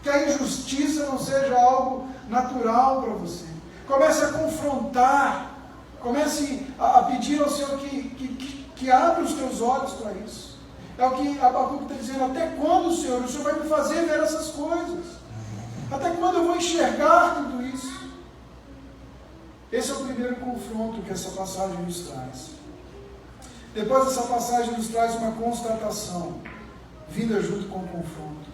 Que a injustiça não seja algo natural para você. Comece a confrontar, comece a pedir ao Senhor que abra os teus olhos para isso. É o que Abacuque está dizendo: até quando, Senhor? O Senhor vai me fazer ver essas coisas? Até quando eu vou enxergar tudo isso? Esse é o primeiro confronto que essa passagem nos traz. Depois essa passagem nos traz uma constatação, vinda junto com o confronto.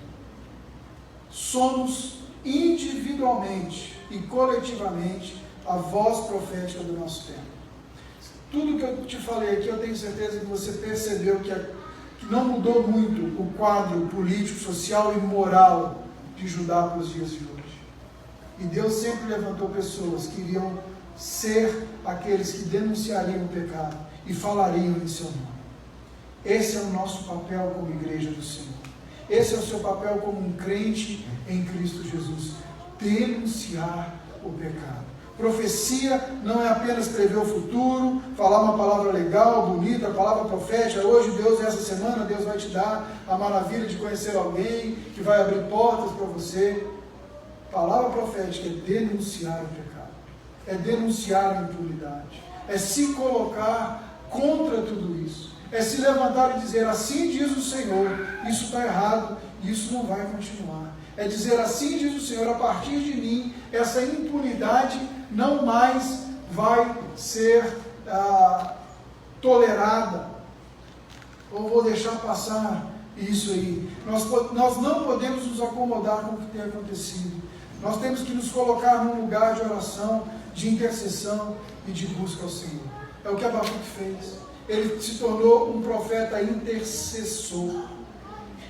Somos individualmente e coletivamente a voz profética do nosso tempo. Tudo que eu te falei aqui, eu tenho certeza que você percebeu que não mudou muito o quadro político, social e moral de Judá para os dias de hoje. E Deus sempre levantou pessoas que iriam ser aqueles que denunciariam o pecado e falariam em seu nome. Esse é o nosso papel como igreja do Senhor. Esse é o seu papel como um crente em Cristo Jesus. Denunciar o pecado. Profecia não é apenas prever o futuro, falar uma palavra legal, bonita, a palavra profética. Hoje Deus, essa semana, Deus vai te dar a maravilha de conhecer alguém que vai abrir portas para você. Palavra profética é denunciar o pecado, é denunciar a impunidade, é se colocar contra tudo isso, é se levantar e dizer: assim diz o Senhor, isso está errado, isso não vai continuar. É dizer: assim diz o Senhor, a partir de mim, essa impunidade não mais vai ser tolerada, ou vou deixar passar isso aí. Nós não podemos nos acomodar com o que tem acontecido. Nós temos que nos colocar num lugar de oração, de intercessão e de busca ao Senhor. É o que Abacuque fez. Ele se tornou um profeta intercessor.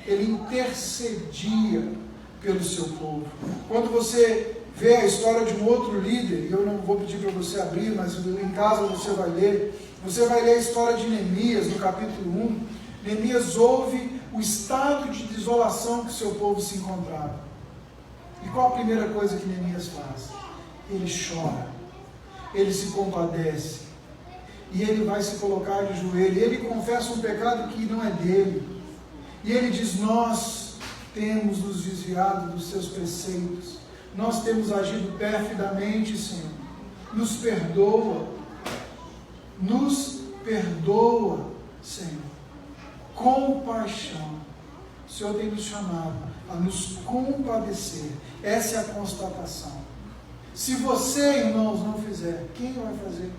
Ele intercedia pelo seu povo. Quando você vê a história de um outro líder, e eu não vou pedir para você abrir, mas em casa você vai ler a história de Neemias, no capítulo 1. Neemias ouve o estado de desolação que seu povo se encontrava. E qual a primeira coisa que Neemias faz? Ele chora, ele se compadece, e ele vai se colocar de joelho, ele confessa um pecado que não é dele, e ele diz: nós temos nos desviado dos seus preceitos, nós temos agido perfidamente, Senhor, nos perdoa, Senhor, compaixão. O Senhor tem nos chamado a nos compadecer. Essa é a constatação. Se você, irmãos, não fizer, quem vai fazer?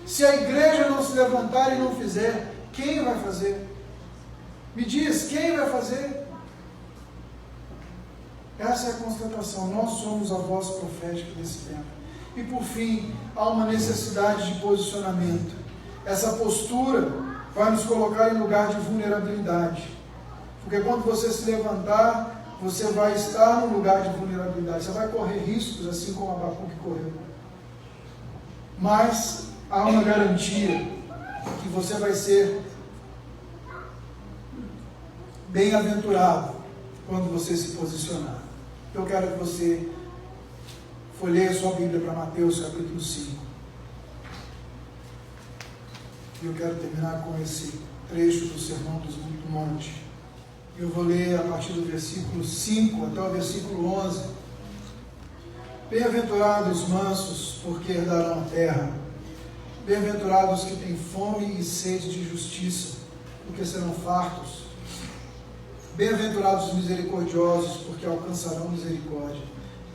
Se a igreja não se levantar e não fizer, quem vai fazer? Me diz, quem vai fazer? Essa é a constatação. Nós somos a voz profética desse tempo. E por fim, há uma necessidade de posicionamento. Essa postura vai nos colocar em lugar de vulnerabilidade. Porque quando você se levantar, você vai estar num lugar de vulnerabilidade. Você vai correr riscos, assim como Abacuque correu. Mas há uma garantia que você vai ser bem-aventurado quando você se posicionar. Eu quero que você folheie a sua Bíblia para Mateus capítulo 5. E eu quero terminar com esse trecho do Sermão do Monte. Eu vou ler a partir do versículo 5 até o versículo 11. Bem-aventurados os mansos, porque herdarão a terra. Bem-aventurados que têm fome e sede de justiça, porque serão fartos. Bem-aventurados os misericordiosos, porque alcançarão misericórdia.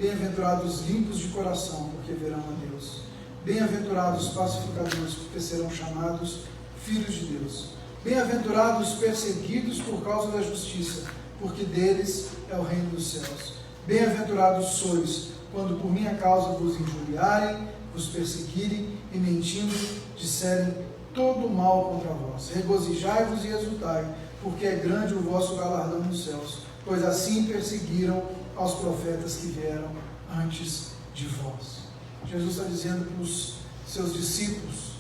Bem-aventurados os limpos de coração, porque verão a Deus. Bem-aventurados os pacificadores, porque serão chamados filhos de Deus. Bem-aventurados os perseguidos por causa da justiça, porque deles é o reino dos céus. Bem-aventurados sois, quando por minha causa vos injuriarem, vos perseguirem e mentindo disserem todo o mal contra vós. Regozijai-vos e exultai, porque é grande o vosso galardão nos céus, pois assim perseguiram aos profetas que vieram antes de vós. Jesus está dizendo para os seus discípulos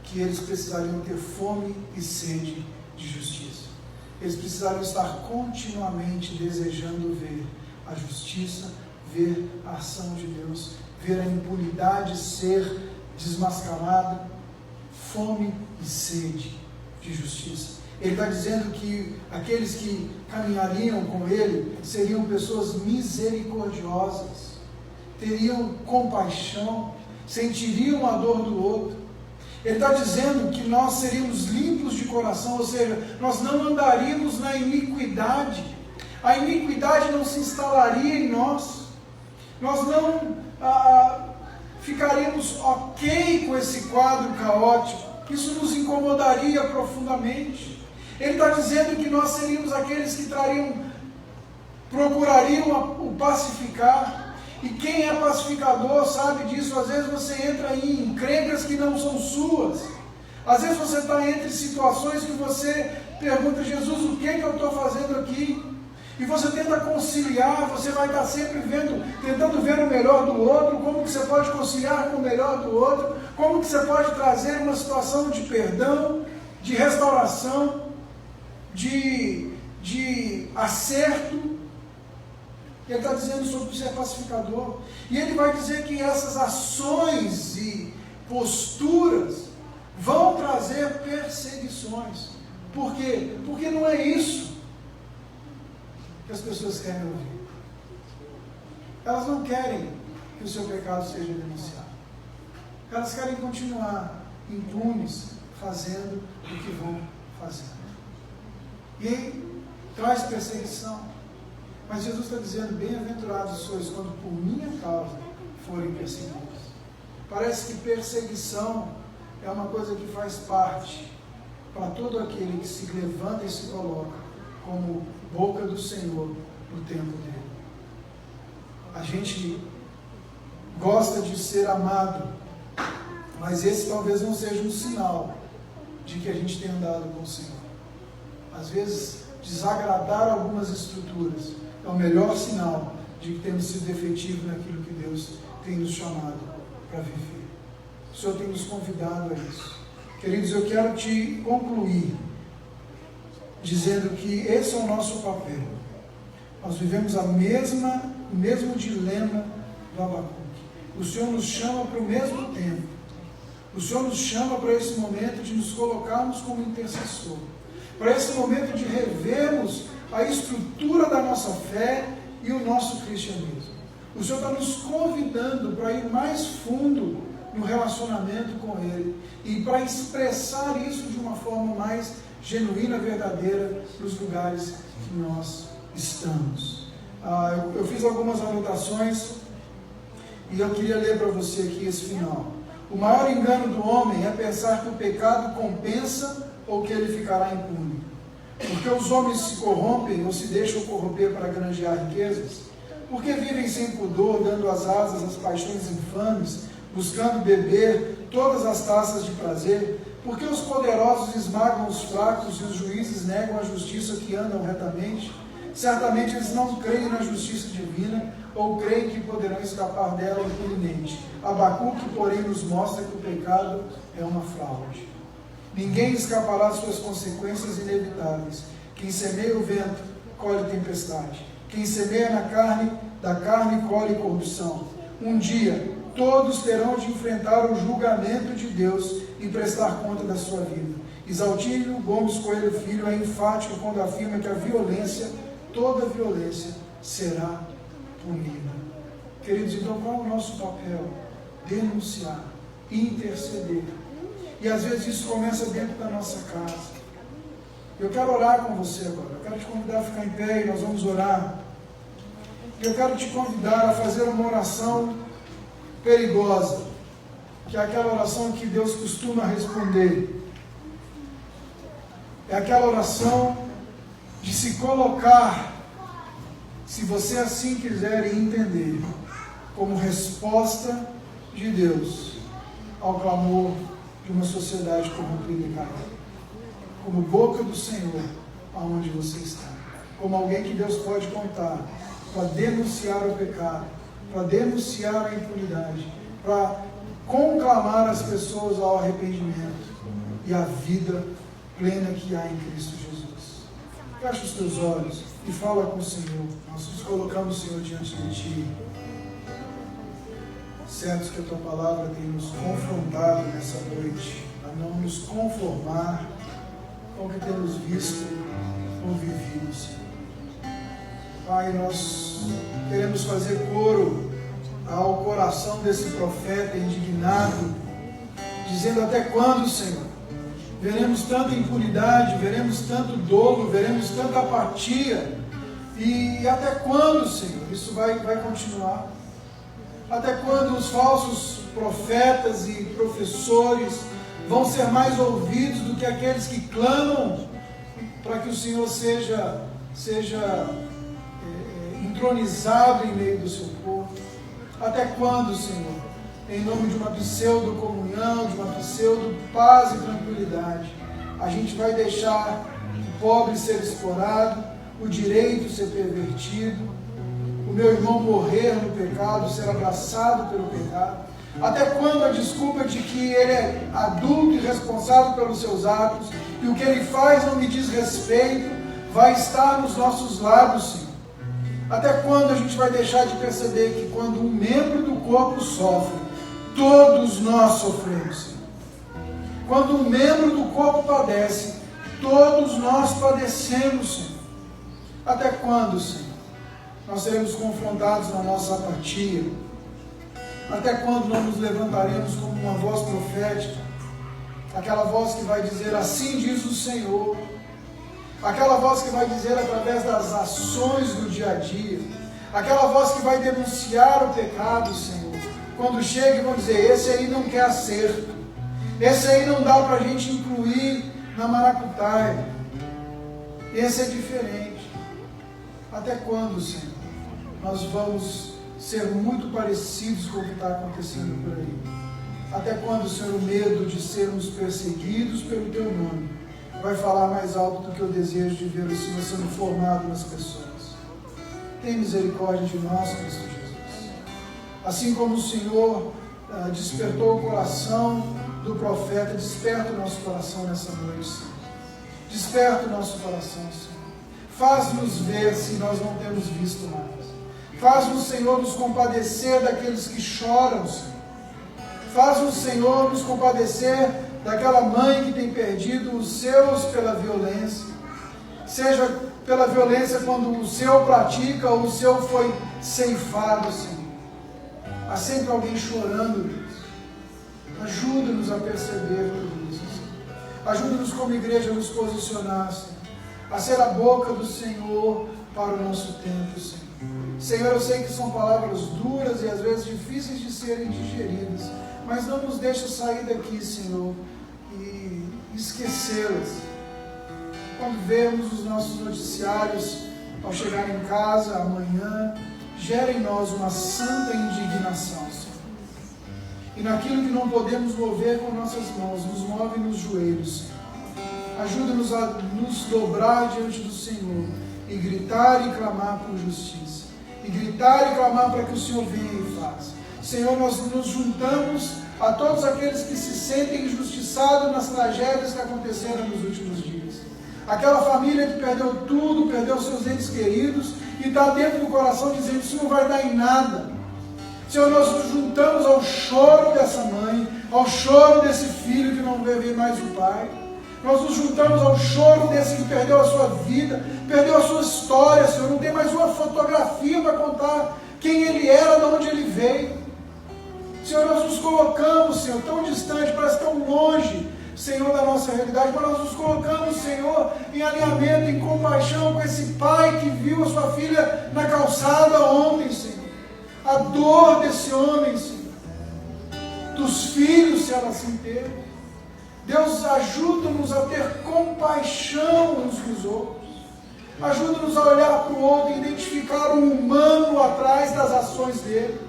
que eles precisariam ter fome e sede de justiça. Eles precisariam estar continuamente desejando ver a justiça, ver a ação de Deus, ver a impunidade ser desmascarada, fome e sede de justiça. Ele está dizendo que aqueles que caminhariam com ele seriam pessoas misericordiosas, teriam compaixão, sentiriam a dor do outro. Ele está dizendo que nós seríamos limpos de coração, ou seja, nós não andaríamos na iniquidade. A iniquidade não se instalaria em nós. Nós não ficaríamos ok com esse quadro caótico. Isso nos incomodaria profundamente. Ele está dizendo que nós seríamos aqueles que procurariam o pacificar. E quem é pacificador sabe disso. Às vezes você entra em encrencas que não são suas. Às vezes você está entre situações que você pergunta: Jesus, o que eu estou fazendo aqui? E você tenta conciliar, você vai estar sempre tentando ver o melhor do outro, como que você pode conciliar com o melhor do outro, como que você pode trazer uma situação de perdão, de restauração, de acerto. Ele está dizendo sobre ser pacificador. E ele vai dizer que essas ações e posturas vão trazer perseguições. Por quê? Porque não é isso que as pessoas querem ouvir. Elas não querem que o seu pecado seja denunciado. Elas querem continuar impunes, fazendo o que vão fazendo. E aí traz perseguição. Mas Jesus está dizendo: bem-aventurados sois quando por minha causa forem perseguidos. Parece que perseguição é uma coisa que faz parte para todo aquele que se levanta e se coloca como boca do Senhor no tempo dele. A gente gosta de ser amado, mas esse talvez não seja um sinal de que a gente tem andado com o Senhor. Às vezes, desagradar algumas estruturas é o melhor sinal de que temos sido efetivos naquilo que Deus tem nos chamado para viver. O Senhor tem nos convidado a isso. Queridos, eu quero te concluir dizendo que esse é o nosso papel. Nós vivemos o mesmo dilema do Abacuque. O Senhor nos chama para o mesmo tempo. O Senhor nos chama para esse momento de nos colocarmos como intercessor, para esse momento de revermos a estrutura da nossa fé e o nosso cristianismo. O Senhor está nos convidando para ir mais fundo no relacionamento com Ele e para expressar isso de uma forma mais genuína, verdadeira, nos lugares que nós estamos. Eu fiz algumas anotações e eu queria ler para você aqui esse final. O maior engano do homem é pensar que o pecado compensa ou que ele ficará impune. Porque os homens se corrompem ou se deixam corromper para granjear riquezas? Porque vivem sem pudor, dando as asas às paixões infames, buscando beber todas as taças de prazer? Porque os poderosos esmagam os fracos e os juízes negam a justiça que andam retamente? Certamente eles não creem na justiça divina, ou creem que poderão escapar dela impunemente. Abacuque, porém, nos mostra que o pecado é uma fraude. Ninguém escapará das suas consequências inevitáveis. Quem semeia o vento, colhe tempestade. Quem semeia na carne, da carne colhe corrupção. Um dia, todos terão de enfrentar o julgamento de Deus e prestar conta da sua vida. Isaltino Gomes Coelho Filho é enfático quando afirma que a violência, toda violência, será punida. Queridos, então qual é o nosso papel? Denunciar, interceder. E às vezes isso começa dentro da nossa casa. Eu quero orar com você agora. Eu quero te convidar a ficar em pé e nós vamos orar. Eu quero te convidar a fazer uma oração perigosa, que é aquela oração que Deus costuma responder. É aquela oração de se colocar, se você assim quiser e entender, como resposta de Deus ao clamor de uma sociedade corrompida e caída. Como boca do Senhor, aonde você está. Como alguém que Deus pode contar para denunciar o pecado, para denunciar a impunidade, para conclamar as pessoas ao arrependimento e à vida plena que há em Cristo Jesus. Fecha os teus olhos e fala com o Senhor. Nós nos colocamos, Senhor, diante de Ti. Certos que a Tua palavra tem nos confrontado nessa noite, a não nos conformar com o que temos visto ou vivido, Senhor. Pai, nós queremos fazer coro ao coração desse profeta indignado, dizendo: até quando, Senhor? Veremos tanta impunidade, veremos tanto dolo, veremos tanta apatia. E até quando, Senhor, isso vai continuar? Até quando os falsos profetas e professores vão ser mais ouvidos do que aqueles que clamam para que o Senhor seja entronizado em meio do seu povo? Até quando, Senhor, em nome de uma pseudo-comunhão, de uma pseudo-paz e tranquilidade, a gente vai deixar o pobre ser explorado, o direito ser pervertido, o meu irmão morrer no pecado, ser abraçado pelo pecado? Até quando a desculpa de que ele é adulto e responsável pelos seus atos e o que ele faz não me diz respeito vai estar nos nossos lábios, Senhor? Até quando a gente vai deixar de perceber que quando um membro do corpo sofre, todos nós sofremos, Senhor? Quando um membro do corpo padece, todos nós padecemos, Senhor. Até quando, Senhor, nós seremos confrontados na nossa apatia? Até quando não nos levantaremos como uma voz profética? Aquela voz que vai dizer: assim diz o Senhor. Aquela voz que vai dizer através das ações do dia a dia. Aquela voz que vai denunciar o pecado, Senhor. Quando chega e vão dizer: esse aí não quer acerto. Esse aí não dá para a gente incluir na maracutaia. Esse é diferente. Até quando, Senhor, nós vamos ser muito parecidos com o que está acontecendo por aí? Até quando, Senhor, o medo de sermos perseguidos pelo Teu nome vai falar mais alto do que o desejo de ver o Senhor sendo formado nas pessoas? Tem misericórdia de nós, Cristo Jesus. Assim como o Senhor despertou o coração do profeta, desperta o nosso coração nessa noite, Senhor. Desperta o nosso coração, Senhor. Faz-nos ver se nós não temos visto mais. Faz-nos, Senhor, nos compadecer daqueles que choram, Senhor. Faz-nos, Senhor, nos compadecer daquela mãe que tem perdido os seus pela violência. Seja pela violência quando o seu pratica ou o seu foi ceifado, Senhor. Há sempre alguém chorando, Deus. Ajuda-nos a perceber tudo isso, Senhor. Ajuda-nos como igreja a nos posicionar, Senhor. A ser a boca do Senhor para o nosso tempo, Senhor. Senhor, eu sei que são palavras duras e às vezes difíceis de serem digeridas, mas não nos deixa sair daqui, Senhor, e esquecê-las. Quando vemos os nossos noticiários, ao chegar em casa amanhã, gera em nós uma santa indignação, Senhor. E naquilo que não podemos mover com nossas mãos, nos move nos joelhos, Senhor. Ajuda-nos a nos dobrar diante do Senhor e gritar e clamar por justiça. E gritar e clamar para que o Senhor venha e faça. Senhor, nós nos juntamos a todos aqueles que se sentem injustiçados nas tragédias que aconteceram nos últimos dias. Aquela família que perdeu tudo, perdeu seus entes queridos e está dentro do coração dizendo: isso não vai dar em nada. Senhor, nós nos juntamos ao choro dessa mãe, ao choro desse filho que não vê ver mais o pai. Nós nos juntamos ao choro desse que perdeu a sua vida, perdeu a sua história, Senhor. Não tem mais uma fotografia para contar quem ele era, de onde ele veio. Senhor, nós nos colocamos, Senhor, tão distante, parece tão longe, Senhor, da nossa realidade, mas nós nos colocamos, Senhor, em alinhamento, em compaixão com esse pai que viu a sua filha na calçada ontem, Senhor. A dor desse homem, Senhor. Dos filhos, se ela assim teve. Deus, ajuda-nos a ter compaixão uns dos outros. Ajuda-nos a olhar para o outro e identificar o humano atrás das ações dele.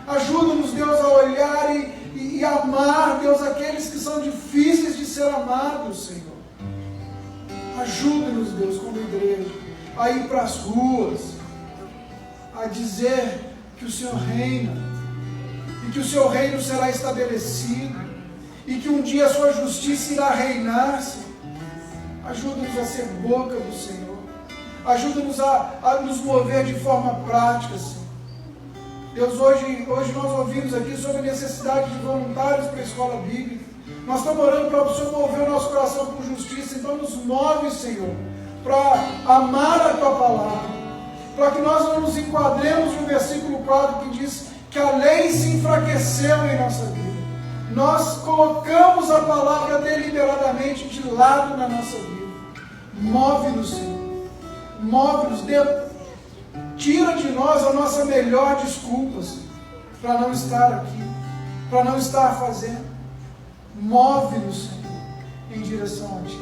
Ajuda-nos, Deus, a olhar e amar, Deus, aqueles que são difíceis de ser amados, Senhor. Ajuda-nos, Deus, como igreja, a ir para as ruas, a dizer que o Senhor reina. E e que o seu reino será estabelecido, e que um dia a sua justiça irá reinar, Senhor. Ajuda-nos a ser boca do Senhor. Ajuda-nos a nos mover de forma prática, Senhor. Deus, hoje nós ouvimos aqui sobre a necessidade de voluntários para a escola bíblica. Nós estamos orando para o Senhor mover o nosso coração com justiça. Então nos move, Senhor, para amar a Tua palavra, para que nós não nos enquadremos no versículo 4 que diz que a lei se enfraqueceu em nossa vida. Nós colocamos a palavra deliberadamente de lado na nossa vida. Move-nos, Senhor. Move-nos. Tira de nós a nossa melhor desculpa, Senhor, para não estar aqui, para não estar fazendo. Move-nos, Senhor, em direção a Ti.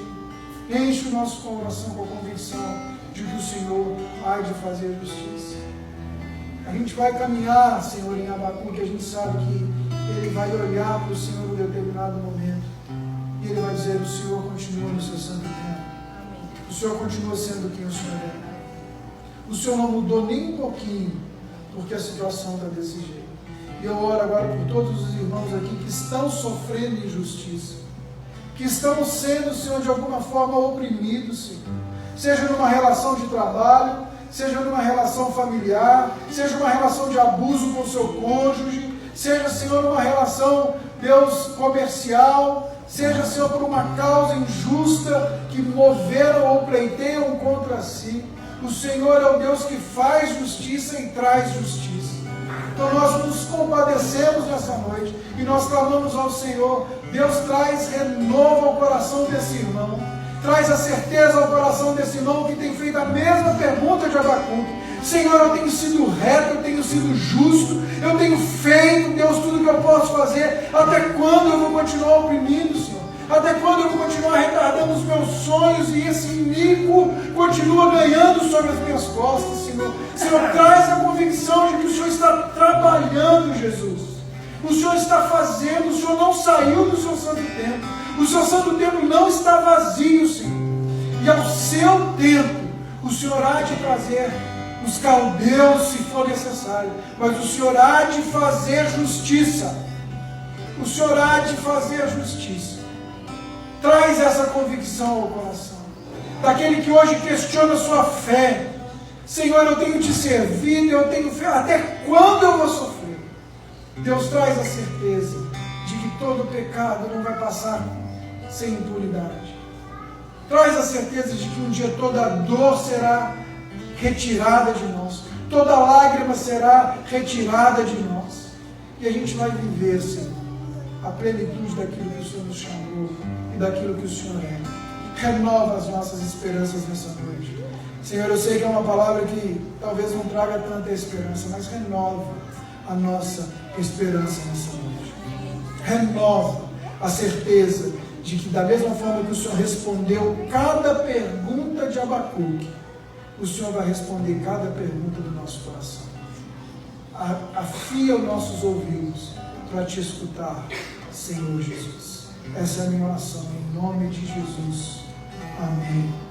Enche o nosso coração com a convicção de que o Senhor há de fazer justiça. A gente vai caminhar, Senhor, em Abacuque, a gente sabe que ele vai olhar para o Senhor em um determinado momento e ele vai dizer: o Senhor continua no seu santo tempo. O Senhor continua sendo quem o Senhor é. O Senhor não mudou nem um pouquinho, porque a situação está desse jeito. E eu oro agora por todos os irmãos aqui que estão sofrendo injustiça, que estão sendo, Senhor, de alguma forma oprimidos, Senhor. Seja numa relação de trabalho, seja numa relação familiar, seja numa relação de abuso com o seu cônjuge, seja, Senhor, numa relação, Deus, comercial, seja, Senhor, por uma causa injusta que moveram ou pleiteiam contra si. O Senhor é o Deus que faz justiça e traz justiça. Então nós nos compadecemos nessa noite e nós clamamos ao Senhor: Deus, traz renovo ao coração desse irmão, traz a certeza ao coração desse irmão que tem feito a mesma pergunta de Abacuque: Senhor, eu tenho sido reto, eu tenho sido justo, eu tenho feito, Deus, tudo que eu posso fazer. Até quando eu vou continuar oprimindo, Senhor? Até quando eu vou continuar retardando os meus sonhos e esse iníquo continua ganhando sobre as minhas costas, Senhor? Senhor, traz a convicção de que o Senhor está trabalhando, Jesus. O Senhor está fazendo, o Senhor não saiu do seu santo templo. O seu santo templo não está vazio, Senhor. E ao seu tempo, o Senhor há de trazer os caldeus, se for necessário, mas o Senhor há de fazer justiça. O Senhor há de fazer justiça. Traz essa convicção ao coração daquele que hoje questiona a sua fé. Senhor, eu tenho te servido, eu tenho fé, até quando eu vou sofrer? Deus, traz a certeza de que todo pecado não vai passar sem impunidade. Traz a certeza de que um dia toda dor será retirada de nós, toda lágrima será retirada de nós, e a gente vai viver, Senhor, a plenitude daquilo que o Senhor nos chamou e daquilo que o Senhor é. Renova as nossas esperanças nessa noite. Senhor, eu sei que é uma palavra que talvez não traga tanta esperança, mas renova a nossa esperança nessa noite. Renova a certeza de que, da mesma forma que o Senhor respondeu cada pergunta de Abacuque, o Senhor vai responder cada pergunta do nosso coração. Afia os nossos ouvidos para te escutar, Senhor Jesus. Essa é a minha oração, em nome de Jesus. Amém.